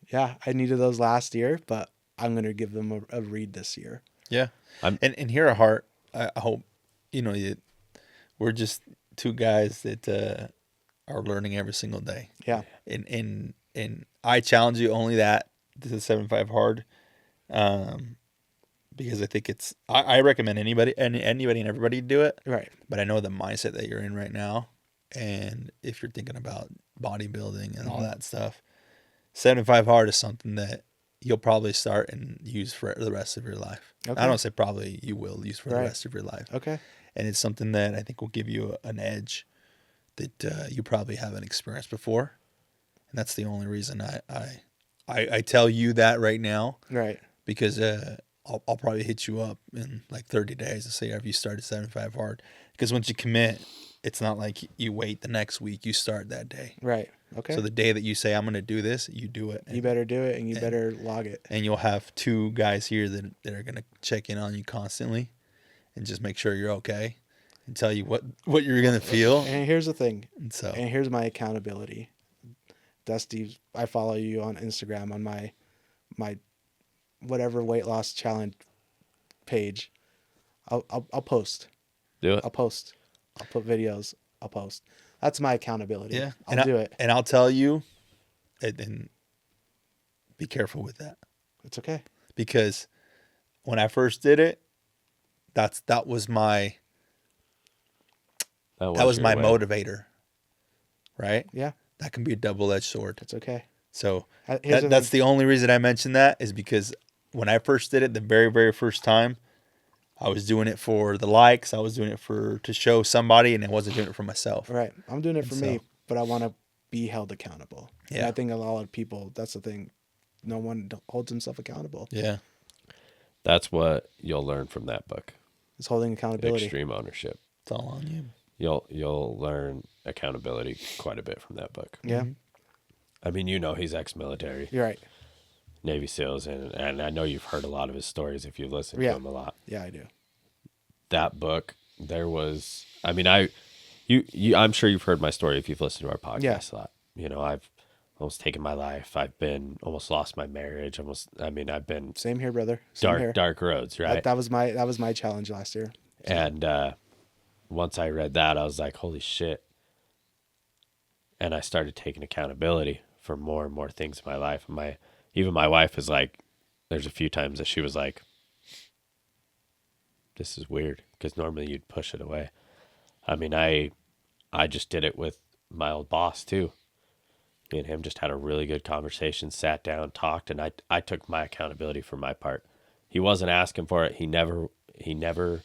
yeah, I needed those last year, but I'm going to give them a read this year. Yeah. I'm- And here at Heart, I hope, we're just 2 guys that are learning every single day. Yeah. And I challenge you only that to the 7-5 hard. Because I think I recommend anybody and everybody do it. Right. But I know the mindset that you're in right now. And if you're thinking about bodybuilding and all that stuff, 7-5 hard is something that you'll probably start and use for the rest of your life. Okay. I don't say probably, you will use for the Right. rest of your life. Okay. And it's something that I think will give you an edge that you probably haven't experienced before. And that's the only reason I tell you that right now, Right. because I'll probably hit you up in like 30 days and say, have you started 7-5 hard? Because once you commit, it's not like you wait the next week, you start that day. Right. Okay. So the day that you say, I'm going to do this, you do it. you better do it and you better log it. And you'll have 2 guys here that are going to check in on you constantly and just make sure you're okay and tell you what you're going to feel. And here's the thing. And so, And here's my accountability. Dusty, I follow you on Instagram on my whatever weight loss challenge page. I'll post. Do it. I'll post. I'll put videos. I'll post. That's my accountability. yeah. I'll do it. And I'll tell you, and be careful with that. It's okay. Because when I first did it, that was my That was your my way. motivator. Right? Yeah, That can be a double-edged sword. it's okay. So Here's that's the only reason I mentioned that is because when I first did it the very, very first time, I was doing it for the likes. I was doing it to show somebody, and I wasn't doing it for myself. right. I'm doing it for me, so- but I want to be held accountable. And Yeah. I think a lot of people, that's the thing. no one holds himself accountable. Yeah. That's what you'll learn from that book. It's holding accountability. Extreme ownership. It's all on you. You'll learn accountability quite a bit from that book. Yeah, I mean, he's ex-military, you're right. Navy SEALs, and I know you've heard a lot of his stories if you listen to him a lot. Yeah, I do. That book, there was, I mean, I'm sure you've heard my story if you've listened to our podcast a lot. I've almost taken my life. I've been almost lost my marriage. I've been Same here, brother. Same here. dark roads, right? That was my challenge last year. And once I read that, I was like, holy shit. And I started taking accountability for more and more things in my life. Even my wife is like, there's a few times that she was like, this is weird, because normally you'd push it away. I mean, I just did it with my old boss too. Me and him just had a really good conversation, sat down, talked, and I took my accountability for my part. He wasn't asking for it. He never,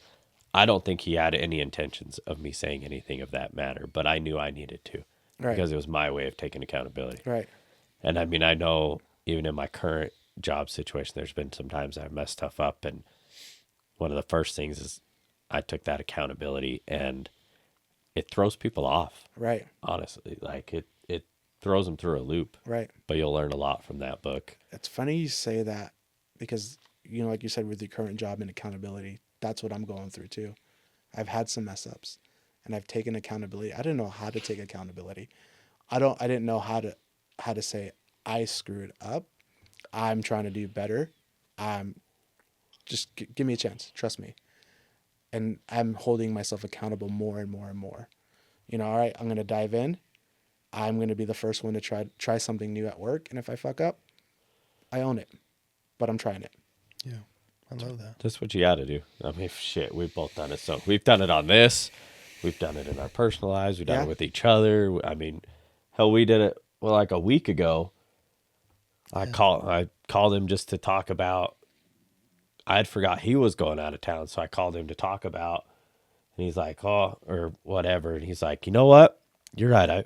I don't think he had any intentions of me saying anything of that matter, but I knew I needed to, Right. because it was my way of taking accountability. Right. And I mean, I know even in my current job situation, there's been some times I've messed stuff up. And one of the first things is I took that accountability, and it throws people off. Right. Honestly, like it throws them through a loop. Right. But you'll learn a lot from that book. It's funny you say that, because, like you said, with your current job and accountability, that's what I'm going through too. I've had some mess ups, and I've taken accountability. I didn't know how to take accountability. I didn't know how to say I screwed up. I'm trying to do better. Just give me a chance. Trust me. And I'm holding myself accountable more and more and more. All right, I'm going to dive in. I'm going to be the first one to try something new at work. And if I fuck up, I own it, but I'm trying it. Yeah. I love that. That's what you got to do. I mean, shit, we've both done it. So we've done it on this. We've done it in our personal lives. We've done it with each other. I mean, hell, we did it like a week ago. I called him just to talk about, I had forgot he was going out of town. So I called him to talk about, and he's like, oh, or whatever. And he's like, you know what? You're right.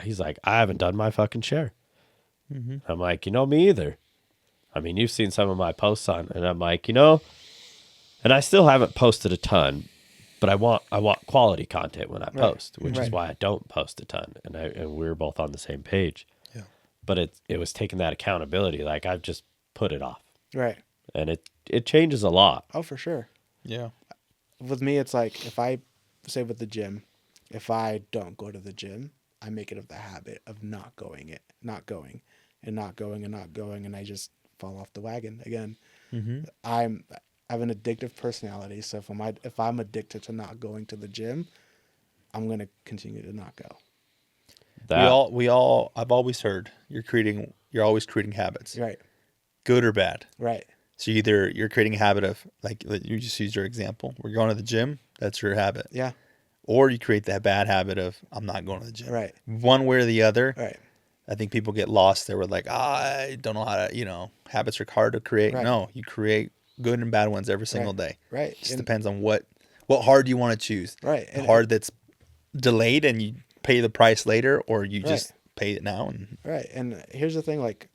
He's like, I haven't done my fucking share. Mm-hmm. I'm like, me either. I mean, you've seen some of my posts and I'm like, and I still haven't posted a ton, but I want quality content when I post, which is why I don't post a ton. And we're both on the same page. Yeah. But it was taking that accountability. Like, I've just put it off. Right. And it changes a lot. Oh, for sure. Yeah. With me, it's like, if I say with the gym, if I don't go to the gym, I make it of the habit of not going, and I just fall off the wagon again. Mm-hmm. I have an addictive personality, so if I'm addicted to not going to the gym, I'm gonna continue to not go. We all. I've always heard you're always creating habits, Right. good or bad. Right. So either you're creating a habit of, like you just used your example, we're going to the gym. That's your habit. Yeah. Or you create that bad habit of, I'm not going to the gym. Right. One way or the other. Right. I think people get lost there with like, I don't know how to, habits are hard to create. Right. No, you create good and bad ones every single day. Right. It just depends on what hard you want to choose. Right. The hard that's delayed and you pay the price later, or you just pay it now. Right. And here's the thing, like,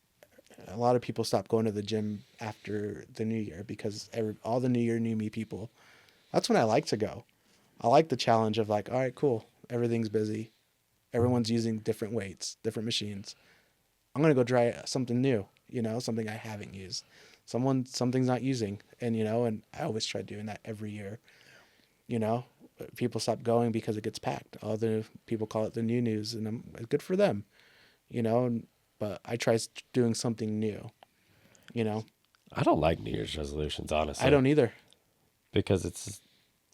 a lot of people stop going to the gym after the new year, because all the new year, new me people, that's when I like to go. I like the challenge of like, all right, cool. Everything's busy. Everyone's using different weights, different machines. I'm going to go try something new, something I haven't used. Something's not using. And, and I always try doing that every year. People stop going because it gets packed. All the people call it the new news, and good for them, but I try doing something new, I don't like New Year's resolutions, honestly. I don't either. Because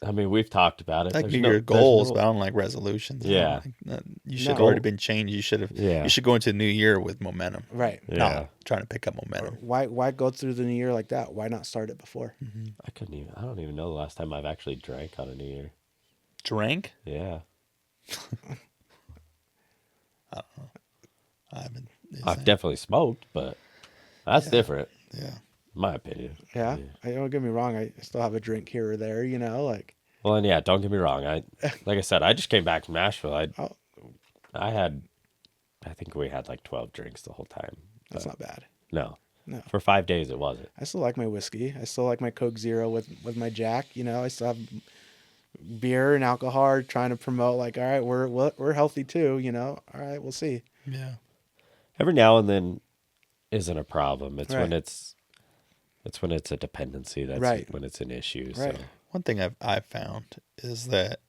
we've talked about it. I like New Year goals, but I don't like resolutions. Yeah. You should have already been changed. You should go into the new year with momentum. Right. Yeah. Not trying to pick up momentum. Why go through the new year like that? Why not start it before? Mm-hmm. I don't even know the last time I've actually drank on a New Year. Drank? Yeah. I don't know. I haven't. I've definitely smoked, but that's different. Yeah. In my opinion. Yeah. Don't get me wrong. I still have a drink here or there, like. Well, and yeah, don't get me wrong. Like I said, I just came back from Nashville. I think we had like 12 drinks the whole time. That's not bad. No. No. For 5 days, it wasn't. I still like my whiskey. I still like my Coke Zero with my Jack. You know, I still have beer and alcohol, trying to promote like, all right, we're healthy too. You know, all right, we'll see. Yeah. Every now and then isn't a problem. It's when Right. it's when it's a dependency. That's Right. when it's an issue. Right. So One thing I've found is that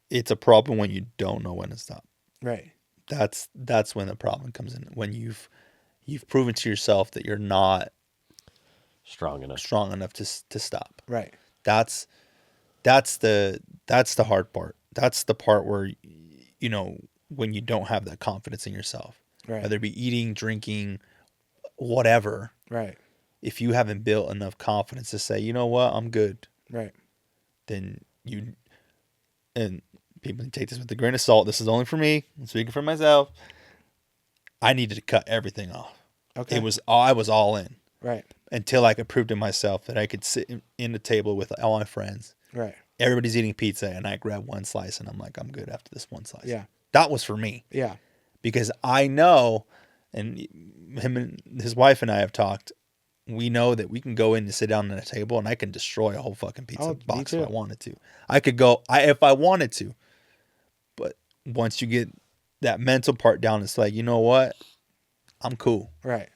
it's a problem when you don't know when to stop. Right. That's when the problem comes in. When you've proven to yourself that you're not strong enough. strong enough to stop. Right. That's the hard part. That's the part where, you know, when you don't have that confidence in yourself, Right. whether it be eating, drinking, whatever. Right. If you haven't built enough confidence to say, you know what, I'm good, Right. then and people take this with a grain of salt. This is only for me. I'm speaking for myself. I needed to cut everything off. Okay. I was all in Right. until I could prove to myself that I could sit in the table with all my friends. Right. Everybody's eating pizza, and I grab one slice, and I'm like, I'm good after this one slice. Yeah. That was for me, Yeah. because I know, and him and his wife and I have talked. We know that we can go in and sit down at a table, and I can destroy a whole fucking pizza Oh, me box too. if I wanted to. I could go, if I wanted to. But once you get that mental part down, it's like, you know what? I'm cool. Right.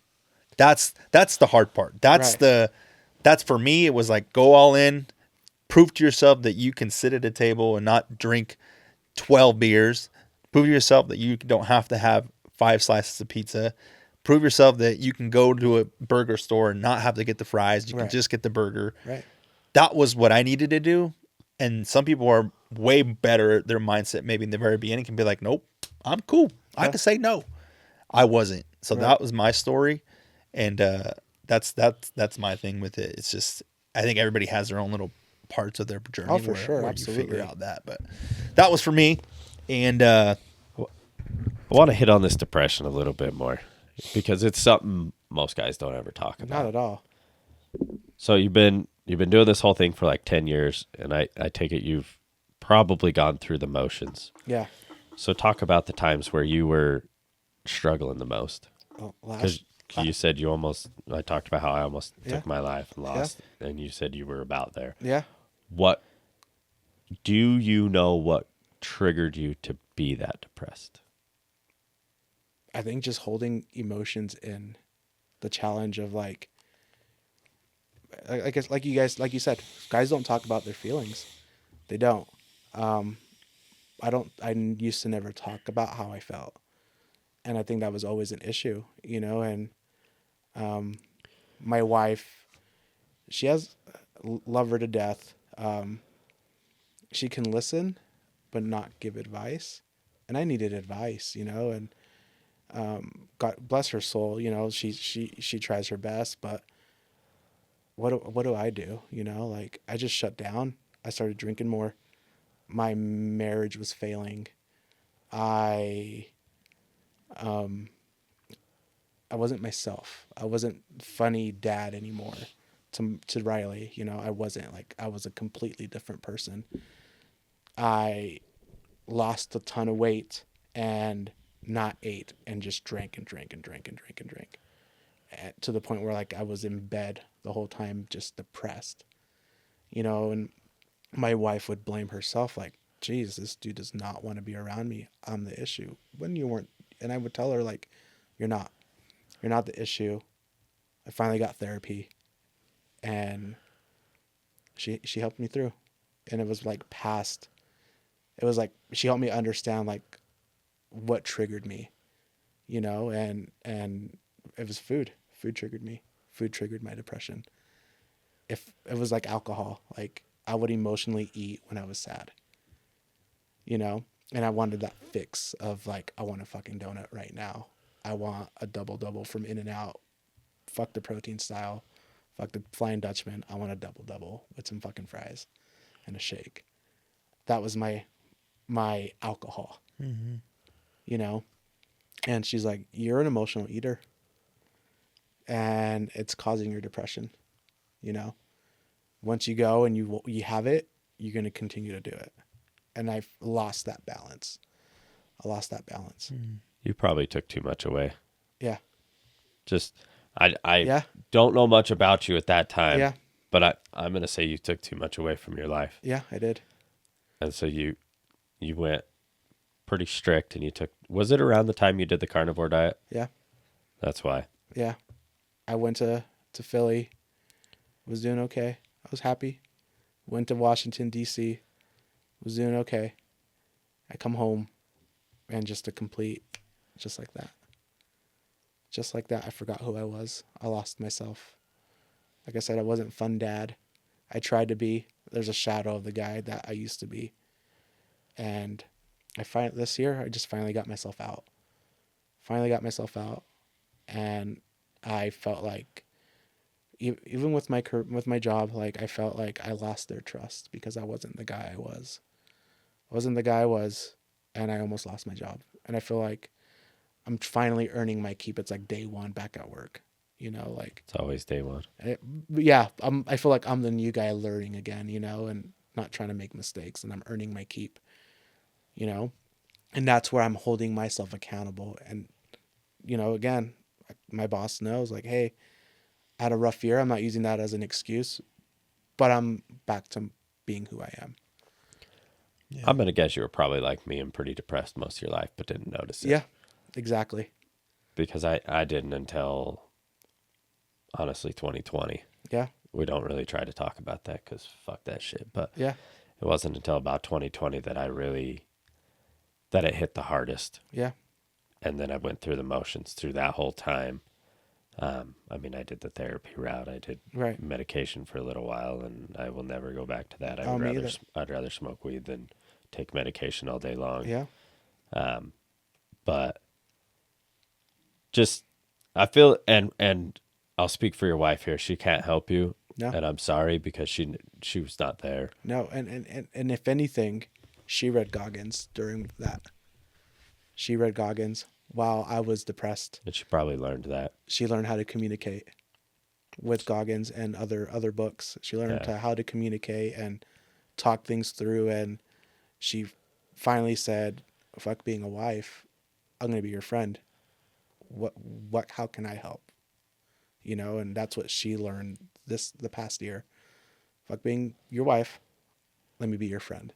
That's the hard part. That's for me. It was like, go all in, prove to yourself that you can sit at a table and not drink 12 beers. Prove to yourself that you don't have to have 5 slices of pizza. Prove yourself that you can go to a burger store and not have to get the fries. You can Right. just get the burger. Right. That was what I needed to do. And some people are way better at their mindset. Maybe in the very beginning can be like, nope, I'm cool. I can say no. I wasn't. So that was my story. And that's my thing with it. It's just, I think everybody has their own little parts of their journey Oh, for sure. where Absolutely. you figure out that. But that was for me. And I want to hit on this depression a little bit more because it's something most guys don't ever talk about. Not at all. So you've been doing this whole thing for like 10 years, and I take it you've probably gone through the motions. Yeah. So talk about the times where you were struggling the most. Well, Because you said I talked about how I almost Yeah. took my life and lost, and you said you were about there. Yeah. What do you know what triggered you to be that depressed? I think just holding emotions in, the challenge of like I guess like you said, guys don't talk about their feelings. They don't. I used to never talk about how I felt. And I think that was always an issue, you know, and my wife, love her to death. She can listen, but not give advice. And I needed advice, you know, and God bless her soul, you know, she tries her best, but what do I do? You know, like I just shut down. I started drinking more. My marriage was failing. I wasn't myself. I wasn't funny dad anymore to Riley. You know, I wasn't. Like, I was a completely different person. I lost a ton of weight and not ate and just drank and drank and drank and drank and drank. To the point where like I was in bed the whole time, just depressed, you know, and my wife would blame herself like, geez, this dude does not want to be around me. I'm the issue. When you weren't, and I would tell her like, you're not the issue. I finally got therapy and she helped me through, and it was like she helped me understand like what triggered me, you know, and it was food. Food triggered me. Food triggered my depression. If it was like alcohol, like I would emotionally eat when I was sad, you know, and I wanted that fix of like, I want a fucking donut right now. I want a double from In-N-Out. Fuck the protein style. Fuck the Flying Dutchman. I want a double with some fucking fries and a shake. That was my alcohol, you know? And she's like, you're an emotional eater and it's causing your depression, you know? Once you go and you have it, you're going to continue to do it. And I've lost that balance. I lost that balance. You probably took too much away. Yeah. Just I Yeah. don't know much about you at that time. Yeah. But I'm gonna say you took too much away from your life. Yeah, I did. And so you went pretty strict and you took, was it around the time you did the carnivore diet? Yeah. That's why. Yeah. I went to Philly, was doing okay. I was happy. Went to Washington, D.C., was doing okay. I come home and just just like that. Just like that, I forgot who I was. I lost myself. Like I said, I wasn't fun dad. I tried to be. There's a shadow of the guy that I used to be. And this year, I just finally got myself out. And I felt like, even with my job, like I felt like I lost their trust because I wasn't the guy I was. And I almost lost my job. And I feel like I'm finally earning my keep. It's like day one back at work, like It's always day one. yeah. I feel like I'm the new guy learning again, and not trying to make mistakes, and I'm earning my keep, and that's where I'm holding myself accountable. And, again, my boss knows, like, hey, I had a rough year. I'm not using that as an excuse, but I'm back to being who I am. Yeah. I'm going to guess you were probably like me and pretty depressed most of your life, but didn't notice it. Yeah, exactly. Because I didn't until, honestly, 2020. Yeah, We don't really try to talk about that because fuck that shit. But yeah, it wasn't until about 2020 that that it hit the hardest. yeah, And then I went through the motions through that whole time. I mean, I did the therapy route. I did right. medication for a little while, and I will never go back to that. Oh, me either. I'd rather smoke weed than take medication all day long. Yeah, But just I feel, and I'll speak for your wife here. She can't help you, no, and I'm sorry because she was not there. no. And if anything, she read Goggins during that. She read Goggins while I was depressed. And she probably learned that. She learned how to communicate with Goggins and other books. She learned how to communicate and talk things through. And she finally said, "Fuck being a wife. I'm gonna be your friend. How can I help?" And that's what she learned the past year. Fuck being your wife. Let me be your friend.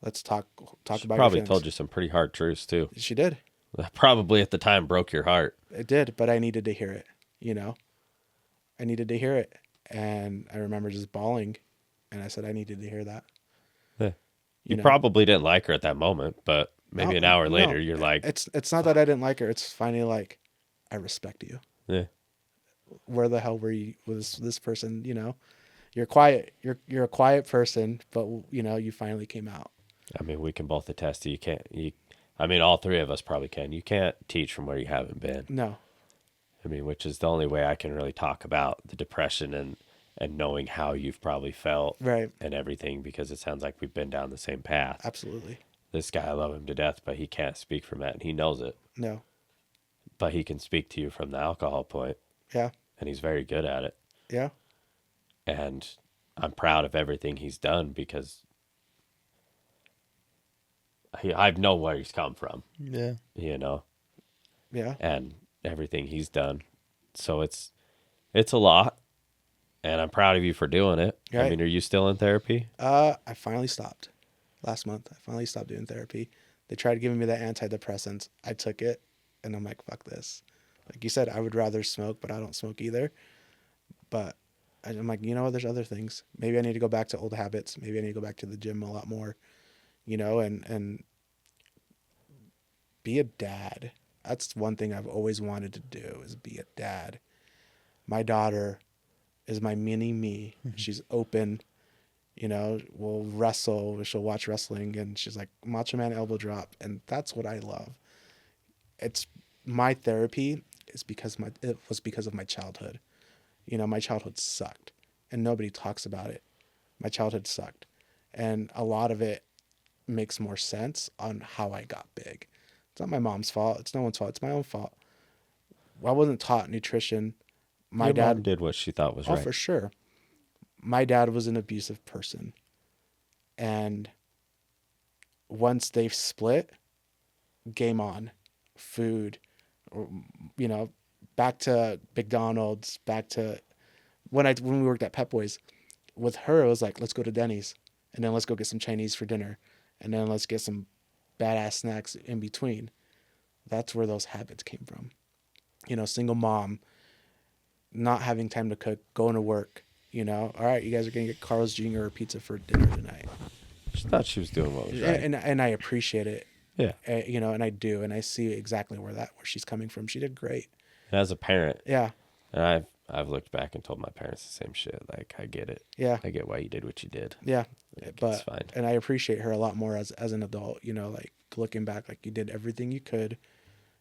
Let's talk She about probably your feelings. told you some pretty hard truths too. She did. That probably at the time broke your heart. It did, but I needed to hear it, I needed to hear it. And I remember just bawling, and I said I needed to hear that. Yeah. You know? probably didn't like her at that moment, but maybe an hour later you're like, it's not that I didn't like her. It's finally like, I respect you. yeah. Where the hell were you? Was this person? You're quiet. You're a quiet person, but you finally came out. I mean, we can both attest to I mean, all three of us probably can. You can't teach from where you haven't been. No. I mean, which is the only way I can really talk about the depression and knowing how you've probably felt Right. and everything, because it sounds like we've been down the same path. Absolutely. This guy, I love him to death, but he can't speak from that, and he knows it. No. But he can speak to you from the alcohol point, Yeah. and he's very good at it. Yeah. And I'm proud of everything he's done because I know where he's come from, Yeah. Yeah. and everything he's done. So it's a lot, and I'm proud of you for doing it. Right. I mean, are you still in therapy? I finally stopped last month. I finally stopped doing therapy. They tried giving me the antidepressants. I took it, and I'm like, fuck this. Like you said, I would rather smoke, but I don't smoke either. But I'm like, what? There's other things. Maybe I need to go back to old habits. Maybe I need to go back to the gym a lot more, and be a dad. That's one thing I've always wanted to do, is be a dad. My daughter is my mini me. Mm-hmm. She's open, we'll wrestle. She'll watch wrestling, and she's like, Macho Man elbow drop. And that's what I love. It's my therapy it was because of my childhood. My childhood sucked, and nobody talks about it. My childhood sucked. And a lot of it makes more sense on how I got big. It's not my mom's fault. It's no one's fault. It's my own fault. I wasn't taught nutrition. Your mom did what she thought was right. Oh, for sure. My dad was an abusive person. And once they've split, game on. Food, back to McDonald's, back to when we worked at Pep Boys. With her, it was like, let's go to Denny's, and then let's go get some Chinese for dinner, and then let's get some badass snacks in between. That's where those habits came from. You know, single mom, not having time to cook, going to work. You know, all right, you guys are gonna get Carl's Jr. or pizza for dinner tonight. She thought she was doing what was right. And I appreciate it. Yeah. You know, and I do, and I see exactly where she's coming from. She did great. And as a parent, Yeah. and I've looked back and told my parents the same shit. Like, I get it. Yeah. I get why you did what you did. Yeah. Like, But it's fine. and I appreciate her a lot more as an adult. You know, like looking back, like you did everything you could,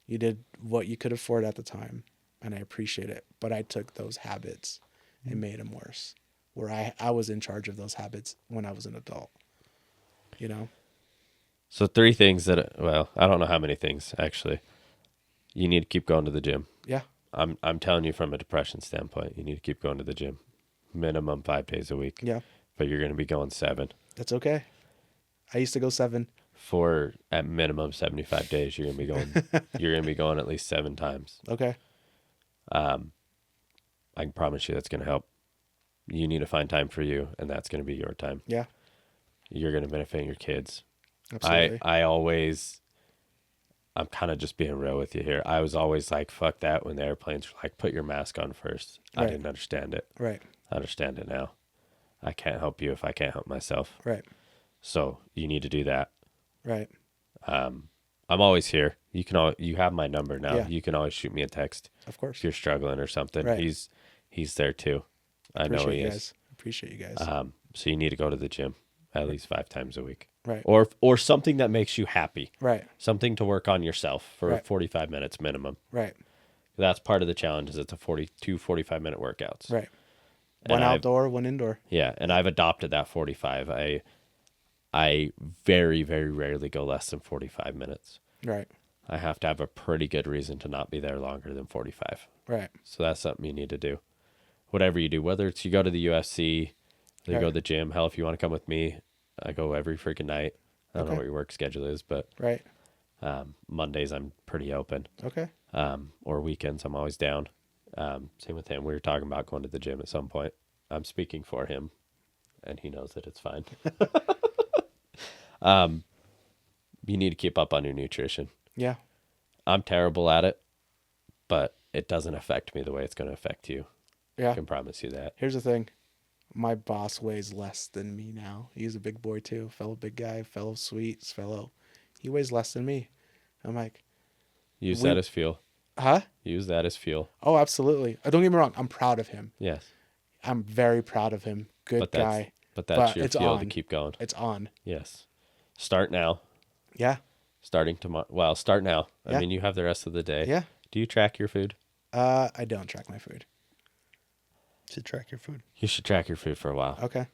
you did what you could afford at the time, and I appreciate it. But I took those habits and made them worse. Where I was in charge of those habits when I was an adult. You know. So 3 things that, well, I don't know how many things actually. You need to keep going to the gym. Yeah. I'm telling you from a depression standpoint, you need to keep going to the gym. Minimum 5 days a week. Yeah. But you're going to be going 7. That's okay. I used to go 7. For at minimum 75 days, you're going to be going at least 7 times. Okay. I can promise you that's going to help. You need to find time for you, and that's going to be your time. Yeah. You're going to benefit your kids. Absolutely. I'm kind of just being real with you here. I was always like, fuck that when the airplanes were like, put your mask on first. I Right. didn't understand it. Right. I understand it now. I can't help you if I can't help myself. Right. So you need to do that. Right. I'm always here. You have my number now. Yeah. You can always shoot me a text Of course. if you're struggling or something. Right. He's there too. I know Appreciate he you is. guys. Appreciate you guys. So you need to go to the gym at least 5 times a week. Right. Or something that makes you happy. Right. Something to work on yourself for Right. 45 minutes minimum. Right. That's part of the challenge is it's a 45-minute workouts. Right. And One outdoor, one indoor. Yeah, and I've adopted that 45. I very, very rarely go less than 45 minutes. Right. I have to have a pretty good reason to not be there longer than 45. Right. So that's something you need to do. Whatever you do, whether it's you go to the UFC, or you go to the gym. Hell, if you want to come with me, I go every freaking night. I don't know Okay. what your work schedule is, but Right. Mondays I'm pretty open. Okay. Or weekends I'm always down. Same with him. We were talking about going to the gym at some point. I'm speaking for him, and he knows that it's fine. You need to keep up on your nutrition. Yeah. I'm terrible at it, but it doesn't affect me the way it's going to affect you. Yeah. I can promise you that. Here's the thing. My boss weighs less than me now. He's a big boy too. Fellow big guy, fellow sweets, he weighs less than me. I'm like, Use that as fuel. huh? Use that as fuel. Oh, absolutely. Don't get me wrong. I'm proud of him. Yes. I'm very proud of him. Good But that's, guy. but that's your it's fuel to on. keep going. It's on. Yes. Start now. Yeah. Starting tomorrow. Well, start now. Yeah. I mean, you have the rest of the day. Yeah. Do you track your food? I don't track my food. To track your food. You should track your food for a while. Okay.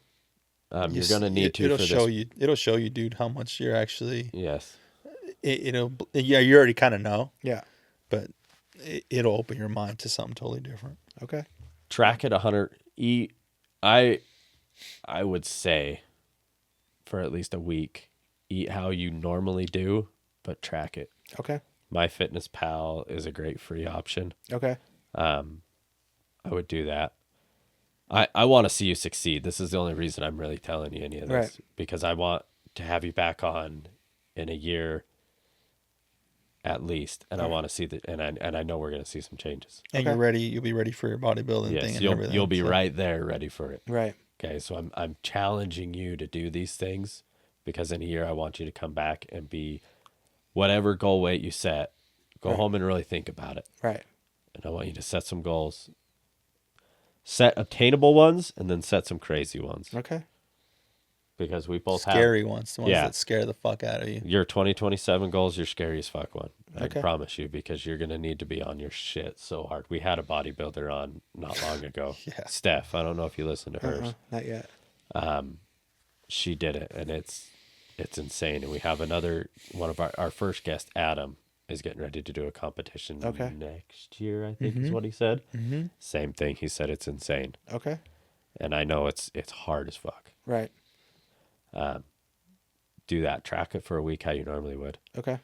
You're going to need to It'll for show this. you. It'll show you, dude, how much you're actually. Yes. Yeah, you already kind of know, Yeah. but it'll open your mind to something totally different. Okay. Track it 100. Eat. I would say for at least a week, eat how you normally do, but track it. Okay. MyFitnessPal is a great free option. Okay. I would do that. I want to see you succeed. This is the only reason I'm really telling you any of this. Right. Because I want to have you back on in a year at least. And I want to see that, and I know we're going to see some changes. And Okay. you're ready. You'll be ready for your bodybuilding thing. Yes, And you'll everything, be so. right there ready for it. Right. Okay, so I'm challenging you to do these things because in a year I want you to come back and be whatever goal weight you set. Go Right. home and really think about it. Right. And I want you to set some goals. Set obtainable ones and then set some crazy ones. Okay. Because we both Scary ones, the ones Yeah. that scare the fuck out of you. your 2027 goals, your scary as fuck one. I Okay. promise you, because you're going to need to be on your shit so hard. We had a bodybuilder on not long ago. Yeah. Steph, I don't know if you listened to hers. Not yet. She did it, and it's insane. And we have another one of our first guest, Adam, is getting ready to do a competition Okay. next year, I think is what he said. Mm-hmm. Same thing. He said it's insane. Okay. And I know it's hard as fuck. Right. Do that. Track it for a week how you normally would. Okay.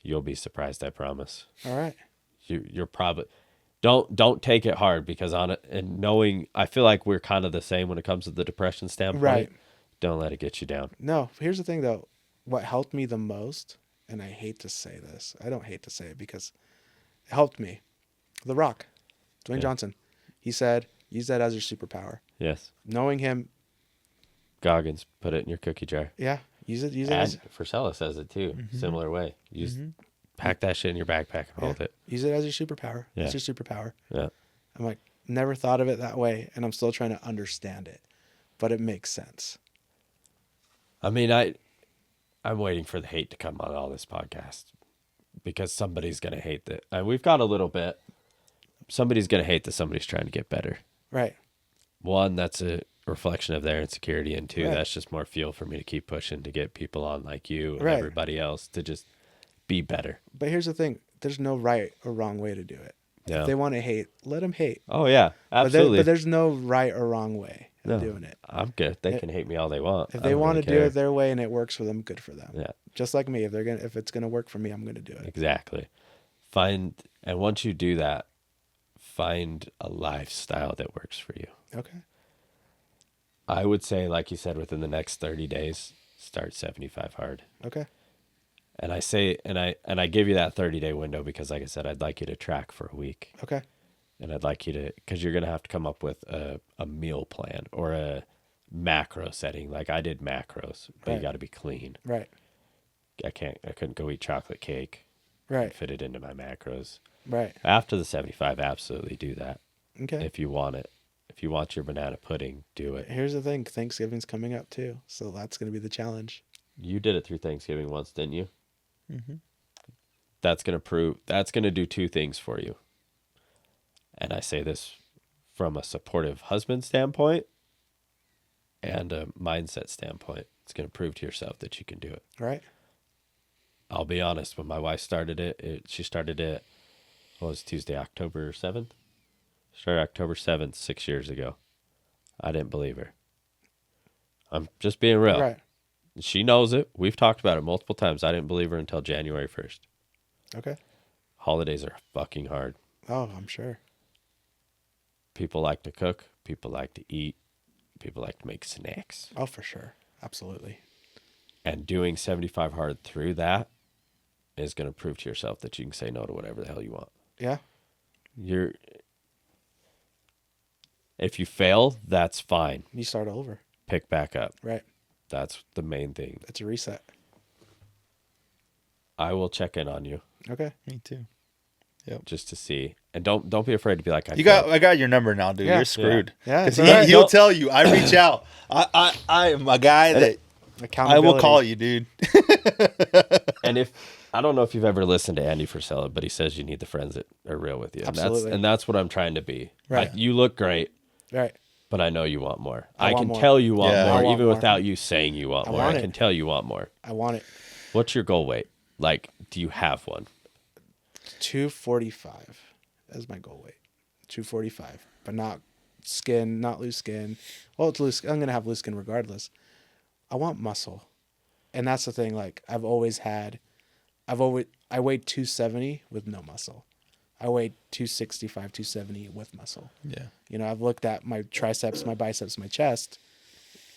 You'll be surprised, I promise. All right. You're probably don't take it hard, because on it, and knowing, I feel like we're kind of the same when it comes to the depression standpoint. Right. Don't let it get you down. No, here's the thing though. What helped me the most, and I hate to say this, I don't hate to say it because it helped me. The Rock, Dwayne Johnson, he said, use that as your superpower. Yes. Knowing him, Goggins, put it in your cookie jar. yeah, use it as Frisella says it too. Similar way. Use pack that shit in your backpack and hold it. use it as your superpower. Yeah. It's your superpower. Yeah. I'm like, never thought of it that way, and I'm still trying to understand it, but it makes sense. I mean, I'm waiting for the hate to come on all this podcast, because somebody's gonna hate that. And we've got a little bit. Somebody's gonna hate that somebody's trying to get better. Right. One, that's a reflection of their insecurity, and two, Right. that's just more fuel for me to keep pushing to get people on like you and Right. everybody else to just be better. But here's the thing: there's no right or wrong way to do it. Yeah. If they want to hate, let them hate. Oh yeah, absolutely. But there's no right or wrong way of doing it. I'm good. They can hate me all they want. If I they don't want really to do care. it their way and it works for them, good for them. Yeah. Just like me, if it's gonna work for me, I'm gonna do it. Exactly. And once you do that, find a lifestyle that works for you. Okay. I would say, like you said, within the next 30 days, start 75 hard. Okay. And I say, and I give you that 30-day window because, like I said, I'd like you to track for a week. Okay. And I'd like you to, because you're going to have to come up with a meal plan or a macro setting. Like I did macros, but you Right. got to be clean. Right. I couldn't go eat chocolate cake. Right. Fit it into my macros. Right. After the 75, absolutely do that. Okay. If you want it. If you want your banana pudding, do it. Here's the thing: Thanksgiving's coming up too, so that's gonna be the challenge. You did it through Thanksgiving once, didn't you? Mm-hmm. That's going to do two things for you. And I say this from a supportive husband standpoint and a mindset standpoint. It's going to prove to yourself that you can do it. Right. I'll be honest, when my wife started she started it, what was Tuesday, October 7th? Started October 7th, 6 years ago. I didn't believe her. I'm just being real. Right. She knows it. We've talked about it multiple times. I didn't believe her until January 1st. Okay. Holidays are fucking hard. Oh, I'm sure. People like to cook. People like to eat. People like to make snacks. Oh, for sure. Absolutely. And doing 75 hard through that is going to prove to yourself that you can say no to whatever the hell you want. Yeah. If you fail, that's fine. You start over. Pick back up. Right. That's the main thing. It's a reset. I will check in on you Okay. Me too. just to see. And don't be afraid to be like, I got your number now, dude. Yeah. You're screwed. Yeah, it's 'Cause all right. he'll tell you. I reach out. I am a guy that I will call you, dude. And I don't know if you've ever listened to Andy Frisella, but he says you need the friends that are real with you. Absolutely. And that's what I'm trying to be. Right. You look great, Right. but I know you want more. I I want can more. tell you want Yeah. I more, want even more. without you saying you want I more. want I it. can tell you want more. I want it. What's your goal weight? Like, do you have one? 245 as my goal weight. 245, but not loose skin. Well, it's loose. I'm gonna have loose skin regardless. I want muscle, and that's the thing. Like I weighed 270 with no muscle. I weighed 265, 270 with muscle. Yeah. You know, I've looked at my triceps, my biceps, my chest,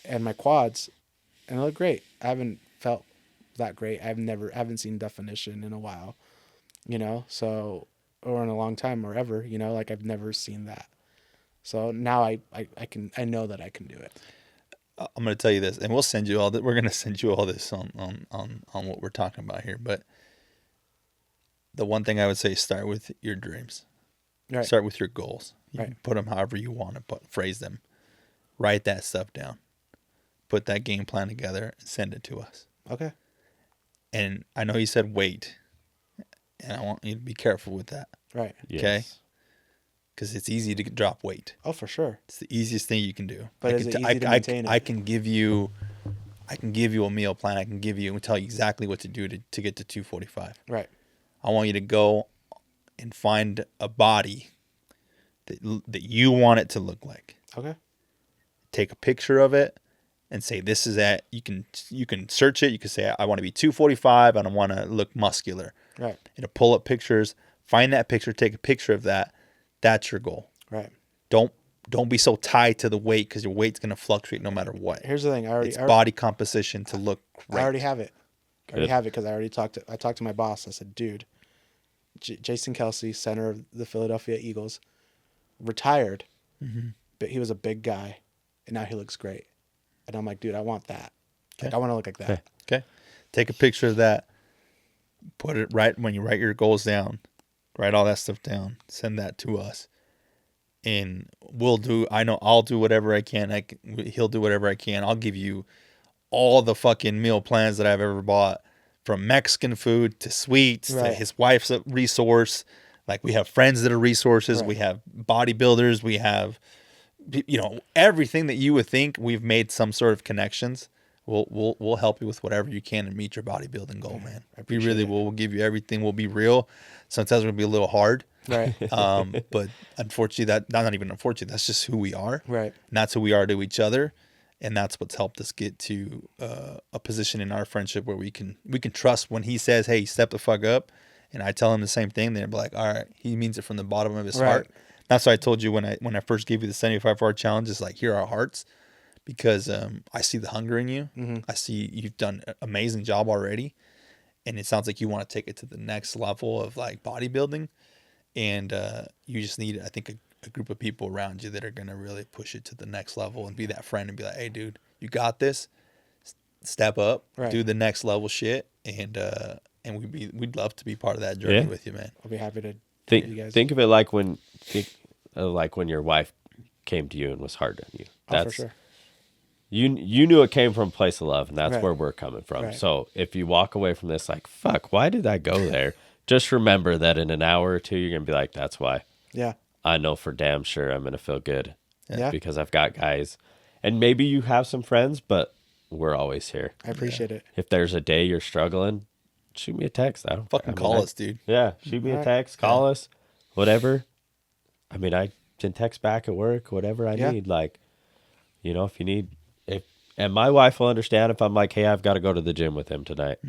and my quads, and they look great. I haven't felt that great. I haven't seen definition in a while, you know, or in a long time or ever, you know, like I've never seen that. So now I know that I can do it. I'm going to tell you this, and we'll send you all that. We're going to send you all this on what we're talking about here. But the one thing I would say, start with your dreams. Right. Start with your goals. You Right. can put them however you want to phrase them. Write that stuff down. Put that game plan together and send it to us. Okay. And I know you said wait, and I want you to be careful with that. Right. Okay. Because it's easy to drop weight. Oh, for sure. It's the easiest thing you can do. But is it easy to maintain it? I can give you a meal plan. I can tell you exactly what to do to get to 245. Right. I want you to go and find a body that you want it to look like. Okay. Take a picture of it and say, this is at, you can search it. You can say, I want to be 245 and I want to look muscular. Right. And pull up pictures, find that picture, take a picture of that, That's your goal. Right. Don't be so tied to the weight because your weight's going to fluctuate no matter what. Here's the thing. It's body composition to look great. I already have it. I already Good. have it because I talked to my boss. I said, dude, Jason Kelsey, center of the Philadelphia Eagles, retired, but he was a big guy, and now he looks great. And I'm like, dude, I want that. Like, I want to look like that. Okay. Take a picture of that. Put it right when you write your goals down. Write all that stuff down. Send that to us. And I'll do whatever I can. He'll do whatever I can. I'll give you all the fucking meal plans that I've ever bought, from Mexican food to sweets to his wife's a resource. Like, we have friends that are resources. Right. We have bodybuilders. We have, everything that you would think. We've made some sort of connections. We'll help you with whatever you can to meet your bodybuilding goal, man. We really will. We'll give you everything. We'll be real. Sometimes it'll be a little hard. Right. But unfortunately, not even unfortunately, that's just who we are. Right. And that's who we are to each other. And that's what's helped us get to a position in our friendship where we can trust when he says, hey, step the fuck up. And I tell him the same thing. Then I'll be like, all right, he means it from the bottom of his heart. That's why I told you when I first gave you the 75-hour challenge, is like, here are our hearts. Because I see the hunger in you. I see you've done an amazing job already. And it sounds like you want to take it to the next level of like bodybuilding. And you just need, I think, a group of people around you that are going to really push it to the next level and be that friend and be like, hey, dude, you got this. Step up, do the next level shit. And we'd love to be part of that journey with you, man. I'll be happy to think of it like when your wife came to you and was hard on you. That's for sure. You knew it came from a place of love, and that's Right. where we're coming from. Right. So if you walk away from this like, fuck, why did I go there? Just remember that in an hour or two, you're going to be like, that's why. Yeah. I know for damn sure I'm going to feel good. Yeah. Because I've got guys. And maybe you have some friends, but we're always here. I appreciate it. If there's a day you're struggling, shoot me a text. I don't Fucking call us, dude. Yeah, shoot me a text, call us, whatever. I mean, I can text back at work, whatever I need. Like, if you need, and my wife will understand if I'm like, hey, I've got to go to the gym with him tonight.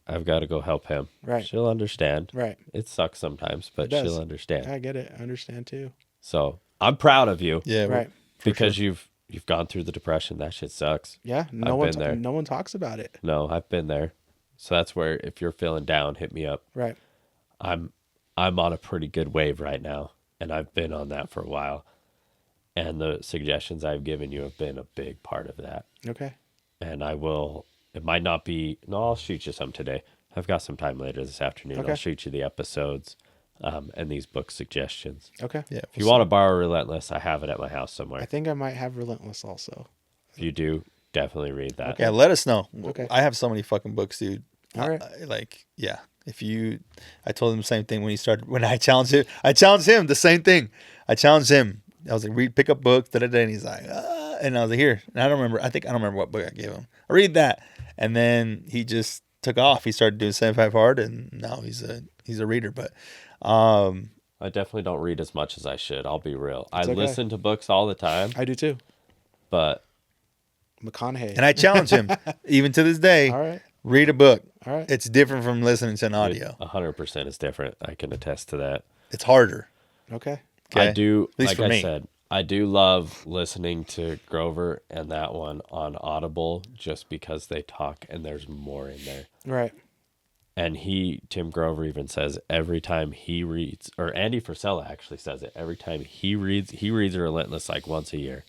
I've got to go help him. Right. She'll understand. Right. It sucks sometimes, but It does. she'll understand. I get it. I understand too. So I'm proud of you. Yeah. Right. Because you've gone through the depression. That shit sucks. Yeah. I've been there. No one talks about it. No, I've been there. So that's where, if you're feeling down, hit me up. Right. I'm on a pretty good wave right now, and I've been on that for a while. And the suggestions I've given you have been a big part of that. Okay. And it might not be, no, I'll shoot you some today. I've got some time later this afternoon. Okay. I'll shoot you the episodes and these book suggestions. Okay. Yeah. If you want to borrow Relentless, I have it at my house somewhere. I think I might have Relentless also. If you do, definitely read that. Yeah, let us know. Okay. I have so many fucking books, dude. All right. I told him the same thing when I challenged him. I challenged him the same thing. I challenged him. I was like, pick up books, and he's like, and I was like, here. And I don't remember what book I gave him. I read that. And then he just took off. He started doing 75 hard, and now he's a reader. But I definitely don't read as much as I should. I'll be real. I okay. listen to books all the time, I do too. but McConaughey. and I challenge him, even to this day, All right. read a book. All right. It's different from listening to an audio. 100% is different. I can attest to that. It's harder. Okay. Okay? I do, At least like for I me. said, I do love listening to Grover and that one on Audible just because they talk and there's more in there. Right. And Tim Grover even says every time he reads, or Andy Frisella actually says it, every time he reads Relentless like once a year.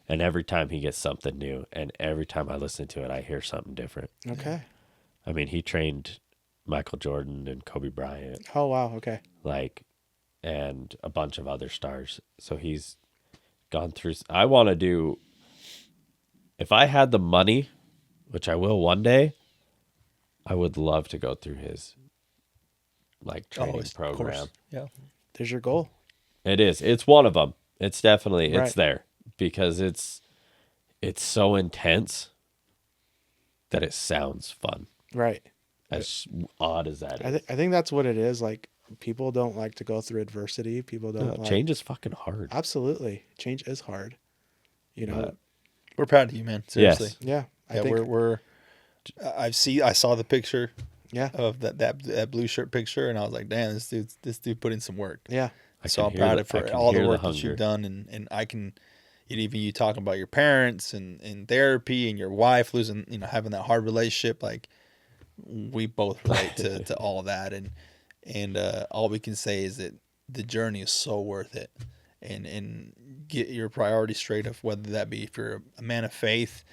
And every time he gets something new, and every time I listen to it, I hear something different. Okay. I mean, he trained Michael Jordan and Kobe Bryant, Oh wow. Okay. and a bunch of other stars. So he's gone through. I want to do, if I had the money, which I will one day, I would love to go through his training program. Yeah. There's your goal. It is. It's one of them. It's definitely, Right. it's there because it's so intense that it sounds fun. Right. As odd as that is. I think that's what it is. Like, people don't like to go through adversity. People don't like, Change is fucking hard. Absolutely. Change is hard. We're proud of you, man. Seriously. Yes. Yeah. I Yeah, think I saw the picture yeah. of that blue shirt picture, and I was like, damn, this dude put in some work. Yeah. So I'm hear proud the- of for I can all the hear the work that hunger. you've done, and I can, even you talking about your parents and therapy and your wife losing, having that hard relationship, like we both relate to all that, and all we can say is that the journey is so worth it, and get your priorities straight of whether that be if you're a man of faith,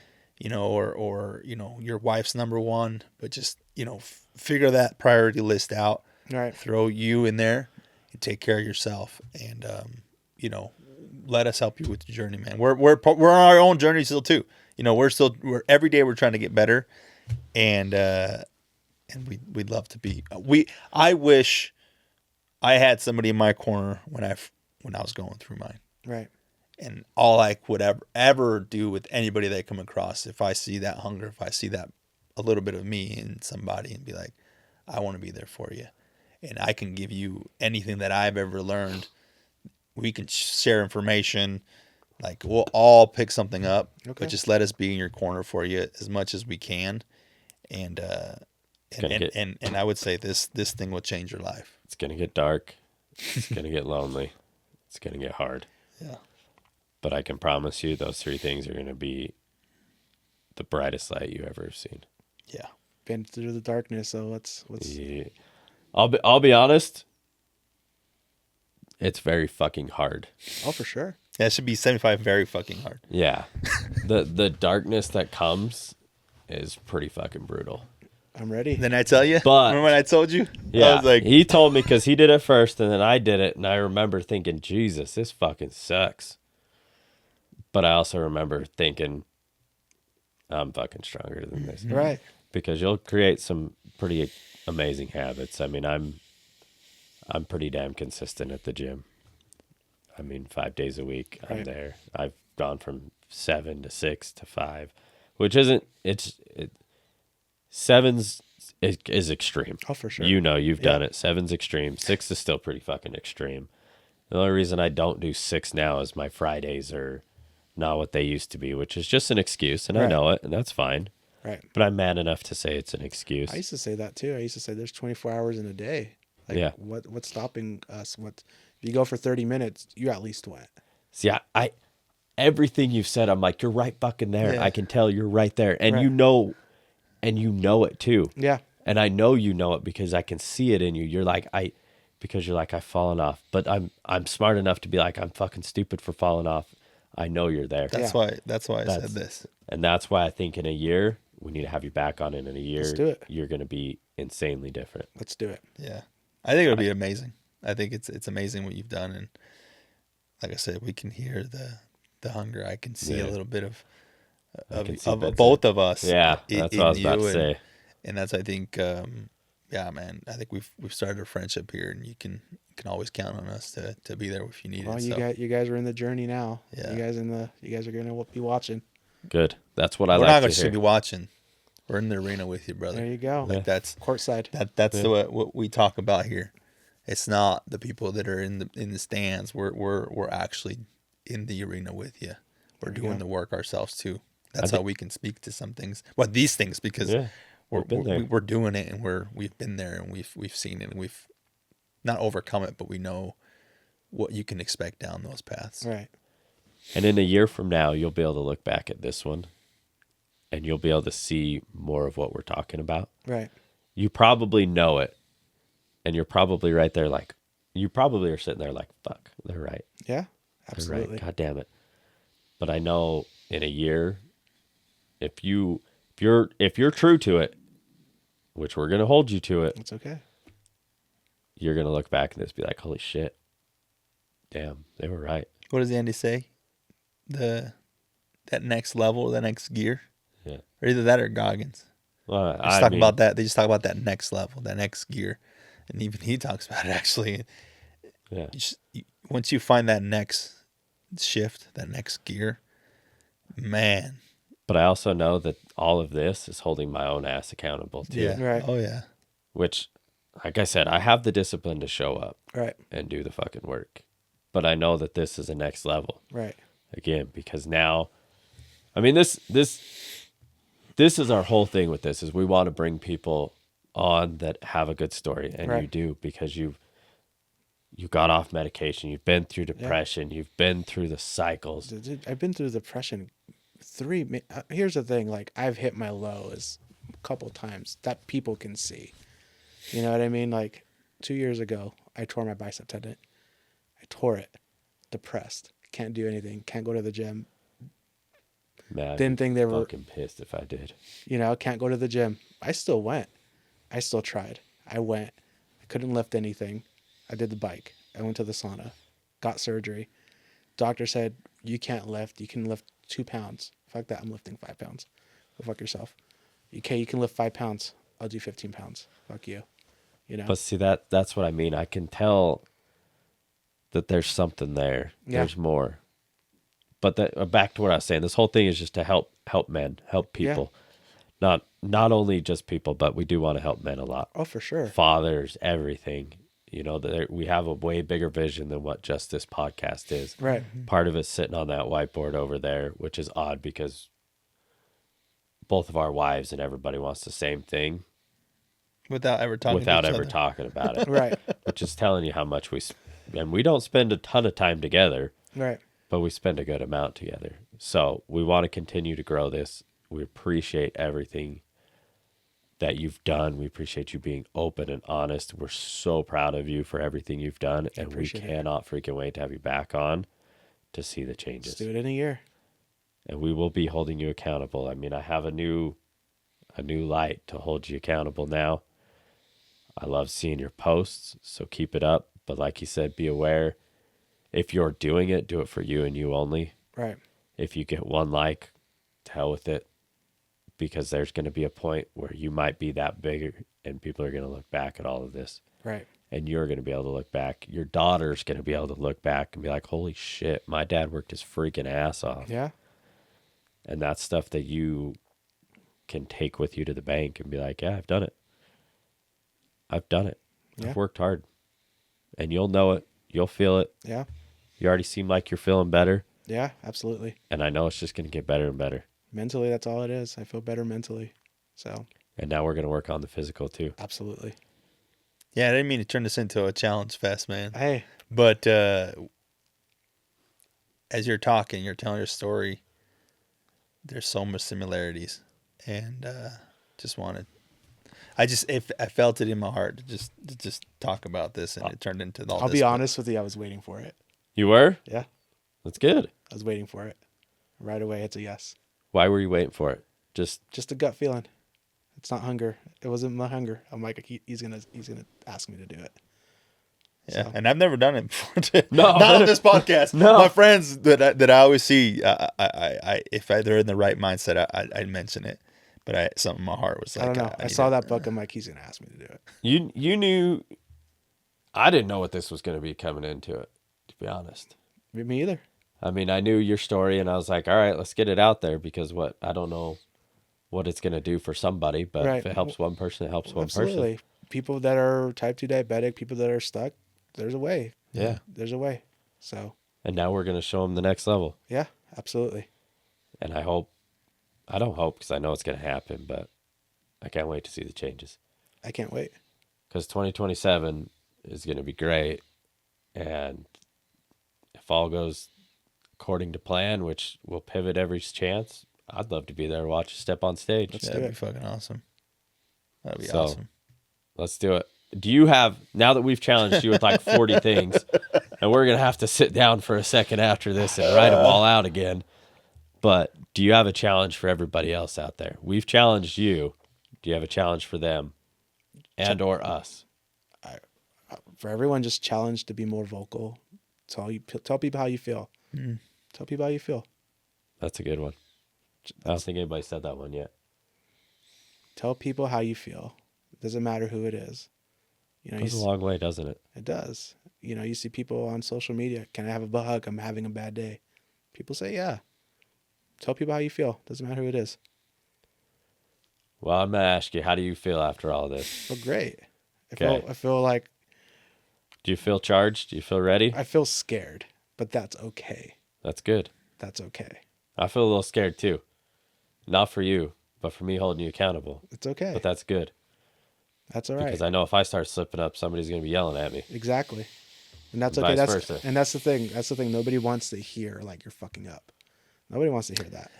or your wife's number one, but just figure that priority list out, Right. throw you in there, and take care of yourself, and let us help you with the journey, man. We're on our own journey still too. We're every day we're trying to get better, and we'd love to be. I wish I had somebody in my corner when I was going through mine. Right. And all I would ever do with anybody that I come across, if I see that hunger, if I see that a little bit of me in somebody, and be like, I want to be there for you, and I can give you anything that I've ever learned. We can share information, like we'll all pick something up, Okay. but just let us be in your corner for you as much as we can, and I would say this thing will change your life. It's gonna get dark. It's gonna get lonely. It's gonna get hard. Yeah. But I can promise you, those three things are gonna be the brightest light you ever have seen. Yeah. Been through the darkness, so let's Yeah. I'll be honest. It's very fucking hard. Oh, for sure. That should be 75 very fucking hard. Yeah. The darkness that comes is pretty fucking brutal. I'm ready. Then I tell you, But- remember when I told you? Yeah. I was like, He told me because he did it first and then I did it. And I remember thinking, Jesus, this fucking sucks. But I also remember thinking, I'm fucking stronger than this. Right. Because you'll create some pretty amazing habits. I mean, I'm pretty damn consistent at the gym. I mean, 5 days a week I'm Right. there. I've gone from 7 to 6 to 5, which isn't. Seven's is extreme. Oh, for sure. You've done it. 7's extreme. 6 is still pretty fucking extreme. The only reason I don't do 6 now is my Fridays are not what they used to be, which is just an excuse, and I Right. know it, and that's fine. Right. But I'm man enough to say it's an excuse. I used to say that too. I used to say there's 24 hours in a day. Like, Yeah. What's stopping us? If you go for 30 minutes, you at least went. See, I everything you've said, I'm like, you're right fucking there. Yeah. I can tell you're right there. And Right. you know it too. Yeah. And I know you know it because I can see it in you. You're like, because you're like, I've fallen off. But I'm smart enough to be like, I'm fucking stupid for falling off. I know you're there. that's Yeah. why I said this. And that's why I think in a year, we need to have you back on it in a year. Let's do it. You're going to be insanely different. Let's do it. Yeah. I think it'll be amazing. I think it's amazing what you've done, and like I said, we can hear the hunger. I can see Yeah. a little bit of can see bits both of us. Yeah, in- that's what I was in about you, to say. And that's, I think, yeah, man. I think we've started a friendship here, and you can always count on us to be there if you need Well, it. you guys are in the journey now. Yeah. You guys are gonna be watching. Good. That's what I We're like not to going to hear. be watching. We're in the arena with you, brother. There you go. Like that's Courtside. that's what we talk about here. It's not the people that are in the stands. We're actually in the arena with you. We're There you doing go. the work ourselves too. That's how we can speak to some things. Well, these things, because Yeah, we've been there. we're doing it, and we've been there, and we've seen it, and we've not overcome it, but we know what you can expect down those paths. Right. And in a year from now, you'll be able to look back at this one and you'll be able to see more of what we're talking about. Right. You probably know it. And you're probably right there like, you probably are sitting there like, fuck, they're right. Yeah. They're Absolutely. right. God damn it. But I know in a year, if you're true to it, which we're going to hold you to it, It's okay. you're going to look back and just be like, holy shit. Damn, they were right. What does Andy say? That next level, that next gear, Yeah. or either that or Goggins. Well, They just talk about that. They just talk about that next level, that next gear, and even he talks about it actually. Yeah. Once you find that next shift, that next gear, man. But I also know that all of this is holding my own ass accountable too. Yeah. Right. Oh yeah. Which, like I said, I have the discipline to show up Right. and do the fucking work. But I know that this is a next level. Right. Again, because now, I mean, this is our whole thing with this, is we want to bring people on that have a good story, and you Right. do, because You got off medication. You've been through depression. You've been through the cycles. Dude, I've been through depression here's the thing, like I've hit my lows a couple times that people can see. You know what I mean? Like 2 years ago, I tore my bicep tendon. I tore it. Depressed. Can't do anything. Can't go to the gym. Man, Didn't think they were fucking pissed if I did. You know, can't go to the gym. I still went. I still tried. I went. I couldn't lift anything. I did the bike. I went to the sauna. Got surgery. Doctor said, you can't lift. You can lift 2 pounds. Fuck that. I'm lifting 5 pounds. Go fuck yourself. Okay, you can lift 5 pounds. I'll do 15 pounds. Fuck you. You know? But see, that's what I mean. I can tell that there's something there. Yeah. There's more. But back to what I was saying, this whole thing is just to help men, help people. Not only just people, but we do want to help men a lot. Oh, for sure. Fathers, everything. You know, we have a way bigger vision than what just this podcast is. Right. Part of it's sitting on that whiteboard over there, which is odd because both of our wives and everybody wants the same thing Without ever talking about it. Right. Which is telling you how much and we don't spend a ton of time together. Right. But we spend a good amount together. So we want to continue to grow this. We appreciate everything that you've done. We appreciate you being open and honest. We're so proud of you for everything you've done. And we cannot freaking wait to have you back on to see the changes. Let's do it in a year. And we will be holding you accountable. I mean, I have a new light to hold you accountable now. I love seeing your posts, so keep it up. But like you said, be aware. If you're doing it, do it for you and you only. Right. If you get 1 like, to hell with it. Because there's going to be a point where you might be that big and people are going to look back at all of this. Right. And you're going to be able to look back. Your daughter's going to be able to look back and be like, holy shit, my dad worked his freaking ass off. Yeah. And that's stuff that you can take with you to the bank and be like, yeah, I've done it. I've done it. Yeah. I've worked hard. And you'll know it. You'll feel it. Yeah. You already seem like you're feeling better. Yeah, absolutely. And I know it's just going to get better and better. Mentally, that's all it is. I feel better mentally. So. And now we're going to work on the physical too. Absolutely. Yeah, I didn't mean to turn this into a challenge fest, man. Hey. But as you're talking, you're telling your story, there's so much similarities. And I felt it in my heart to just talk about this, and it turned into all this. I'll be honest with you, I was waiting for it. You were? Yeah. That's good. I was waiting for it. Right away, it's a yes. Why were you waiting for it? Just a gut feeling. It's not hunger. It wasn't my hunger. I'm like, he's gonna ask me to do it. Yeah, So. and I've never done it before. No. Not on this podcast. No. My friends that I always see, if they're in the right mindset, I'd mention it. But something in my heart was like, I don't know. I saw that book. I'm like, he's gonna ask me to do it. You knew. I didn't know what this was going to be coming into it, to be honest. Me either. I mean, I knew your story, and I was like, all right, let's get it out there, because I don't know what it's going to do for somebody, but Right. if it helps one person, it helps one Absolutely. person. People that are type 2 diabetic, people that are stuck, there's a way. Yeah. There's a way. So. And now we're going to show them the next level. Yeah, absolutely. And I don't hope, because I know it's going to happen, but I can't wait to see the changes. I can't wait. Because 2027 is going to be great. And if all goes according to plan, which we'll pivot every chance, I'd love to be there and watch you step on stage. That'd be fucking awesome. That'd be awesome. Let's do it. Do you have, now that we've challenged you with like 40 things, and we're going to have to sit down for a second after this and write them all out again, but do you have a challenge for everybody else out there? We've challenged you. Do you have a challenge for them and or us? For everyone, just challenge to be more vocal. Tell people how you feel. Tell people how you feel. That's a good one. I don't think anybody said that one yet. Tell people how you feel. It doesn't matter who it is. You know, It goes a long way, doesn't it? It does. You know, you see people on social media. Can I have a hug? I'm having a bad day. People say, yeah. Tell people how you feel. Doesn't matter who it is. Well, I'm going to ask you, how do you feel after all this? I feel great. Okay. I feel like Do you feel charged? Do you feel ready? I feel scared, but that's okay. That's good. That's okay. I feel a little scared too. Not for you, but for me holding you accountable. It's okay. But that's good. That's all right. Because I know if I start slipping up, somebody's going to be yelling at me. Exactly. And that's And okay. vice That's versa. and that's the thing. That's the thing. Nobody wants to hear like you're fucking up. Nobody wants to hear that.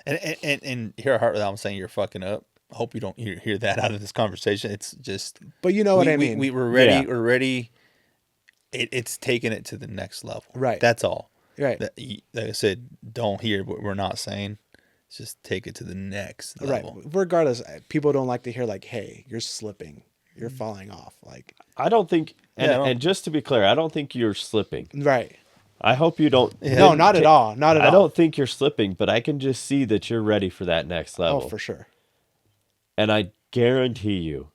And hear a heart without saying you're fucking up. I hope you don't hear that out of this conversation. It's just, But you know what I mean. We're ready. Yeah. We're ready. It's taking it to the next level. Right. That's all. Right. Like I said, don't hear what we're not saying. It's just take it to the next level. Right. Regardless, people don't like to hear like, "Hey, you're slipping. You're falling off." Like, I don't think, and, Yeah, I don't- and just to be clear, I don't think you're slipping. right. I hope you don't. No, not at all. Not at all. I don't think you're slipping, but I can just see that you're ready for that next level. Oh, for sure. And I guarantee you,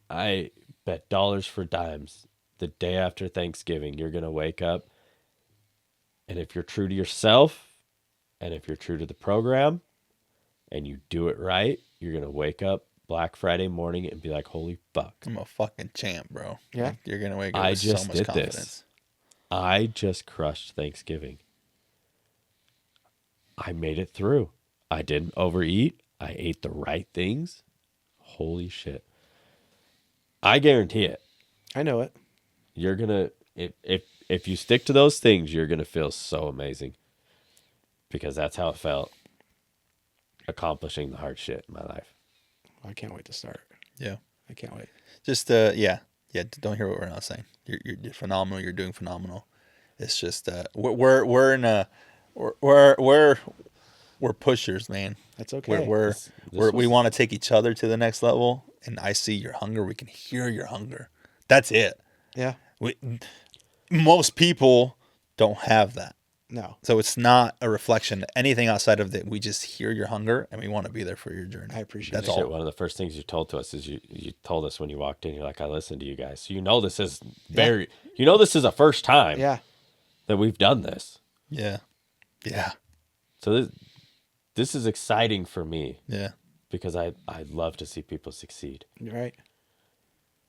I bet dollars for dimes, the day after Thanksgiving, you're going to wake up. And if you're true to yourself, and if you're true to the program, and you do it right, you're going to wake up Black Friday morning and be like, holy fuck. I'm a fucking champ, bro. Yeah. Like, you're gonna wake up I with just so much did confidence. this. I just crushed Thanksgiving. I made it through. I didn't overeat. I ate the right things. Holy shit. I guarantee it. I know it. You're gonna if you stick to those things, you're gonna feel so amazing. Because that's how it felt accomplishing the hard shit in my life. I can't wait to start. Yeah. I can't wait. Just yeah. Don't hear what we're not saying. You're phenomenal. You're doing phenomenal. It's just we're in a we're pushers, man. That's okay. We want to take each other to the next level, and I see your hunger. We can hear your hunger. That's it. Yeah. Most people don't have that. No. So it's not a reflection of anything outside of that. We just hear your hunger and we want to be there for your journey. I appreciate That's it. all. Shit, one of the first things you told to us is you told us when you walked in, you're like, I listened to you guys. So you know this is this is a first time Yeah. that we've done this. Yeah. Yeah. So this is exciting for me Yeah. because I love to see people succeed. You're right.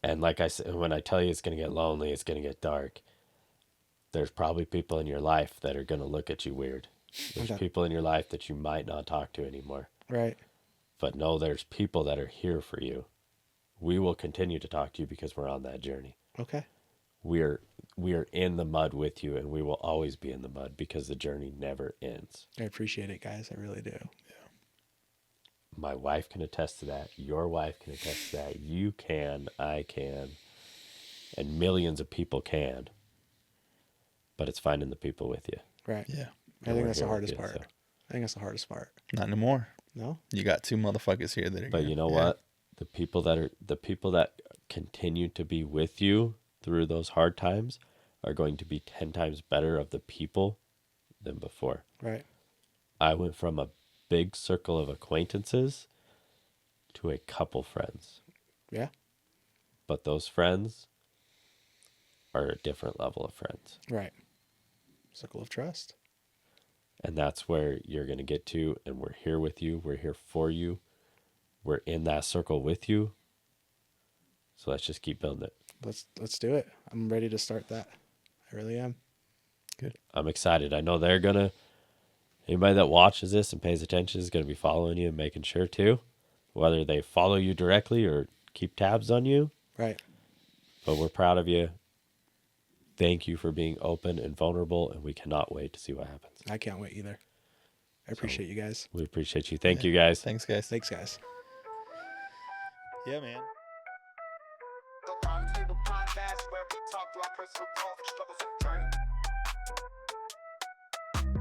And like I said, when I tell you it's going to get lonely, it's going to get dark. There's probably people in your life that are going to look at you weird. There's Okay. people in your life that you might not talk to anymore. Right. But no, there's people that are here for you. We will continue to talk to you because we're on that journey. Okay. We are in the mud with you, and we will always be in the mud because the journey never ends. I appreciate it, guys. I really do. My wife can attest to that. Your wife can attest to that. You can, I can, and millions of people can. But it's finding the people with you. Right. Yeah. I And think we're that's the here with hardest you, part. so. I think that's the hardest part. Not anymore. No? You got two motherfuckers here that are. But you know what? The people that continue to be with you through those hard times are going to be 10 times better of the people than before. Right. I went from a big circle of acquaintances to a couple friends. Yeah. But those friends are a different level of friends. Right. Circle of trust. And that's where you're going to get to. And we're here with you. We're here for you. We're in that circle with you. So let's just keep building it. Let's do it. I'm ready to start that. I really am. Good. I'm excited. I know anybody that watches this and pays attention is going to be following you and making sure too, whether they follow you directly or keep tabs on you. Right. But we're proud of you. Thank you for being open and vulnerable, and we cannot wait to see what happens. I can't wait either. I appreciate you guys. We appreciate you. Thank you, guys. Thanks, guys. Thanks, guys. Yeah, man. The Round Table Podcast, where we talk to our personal growth, struggles,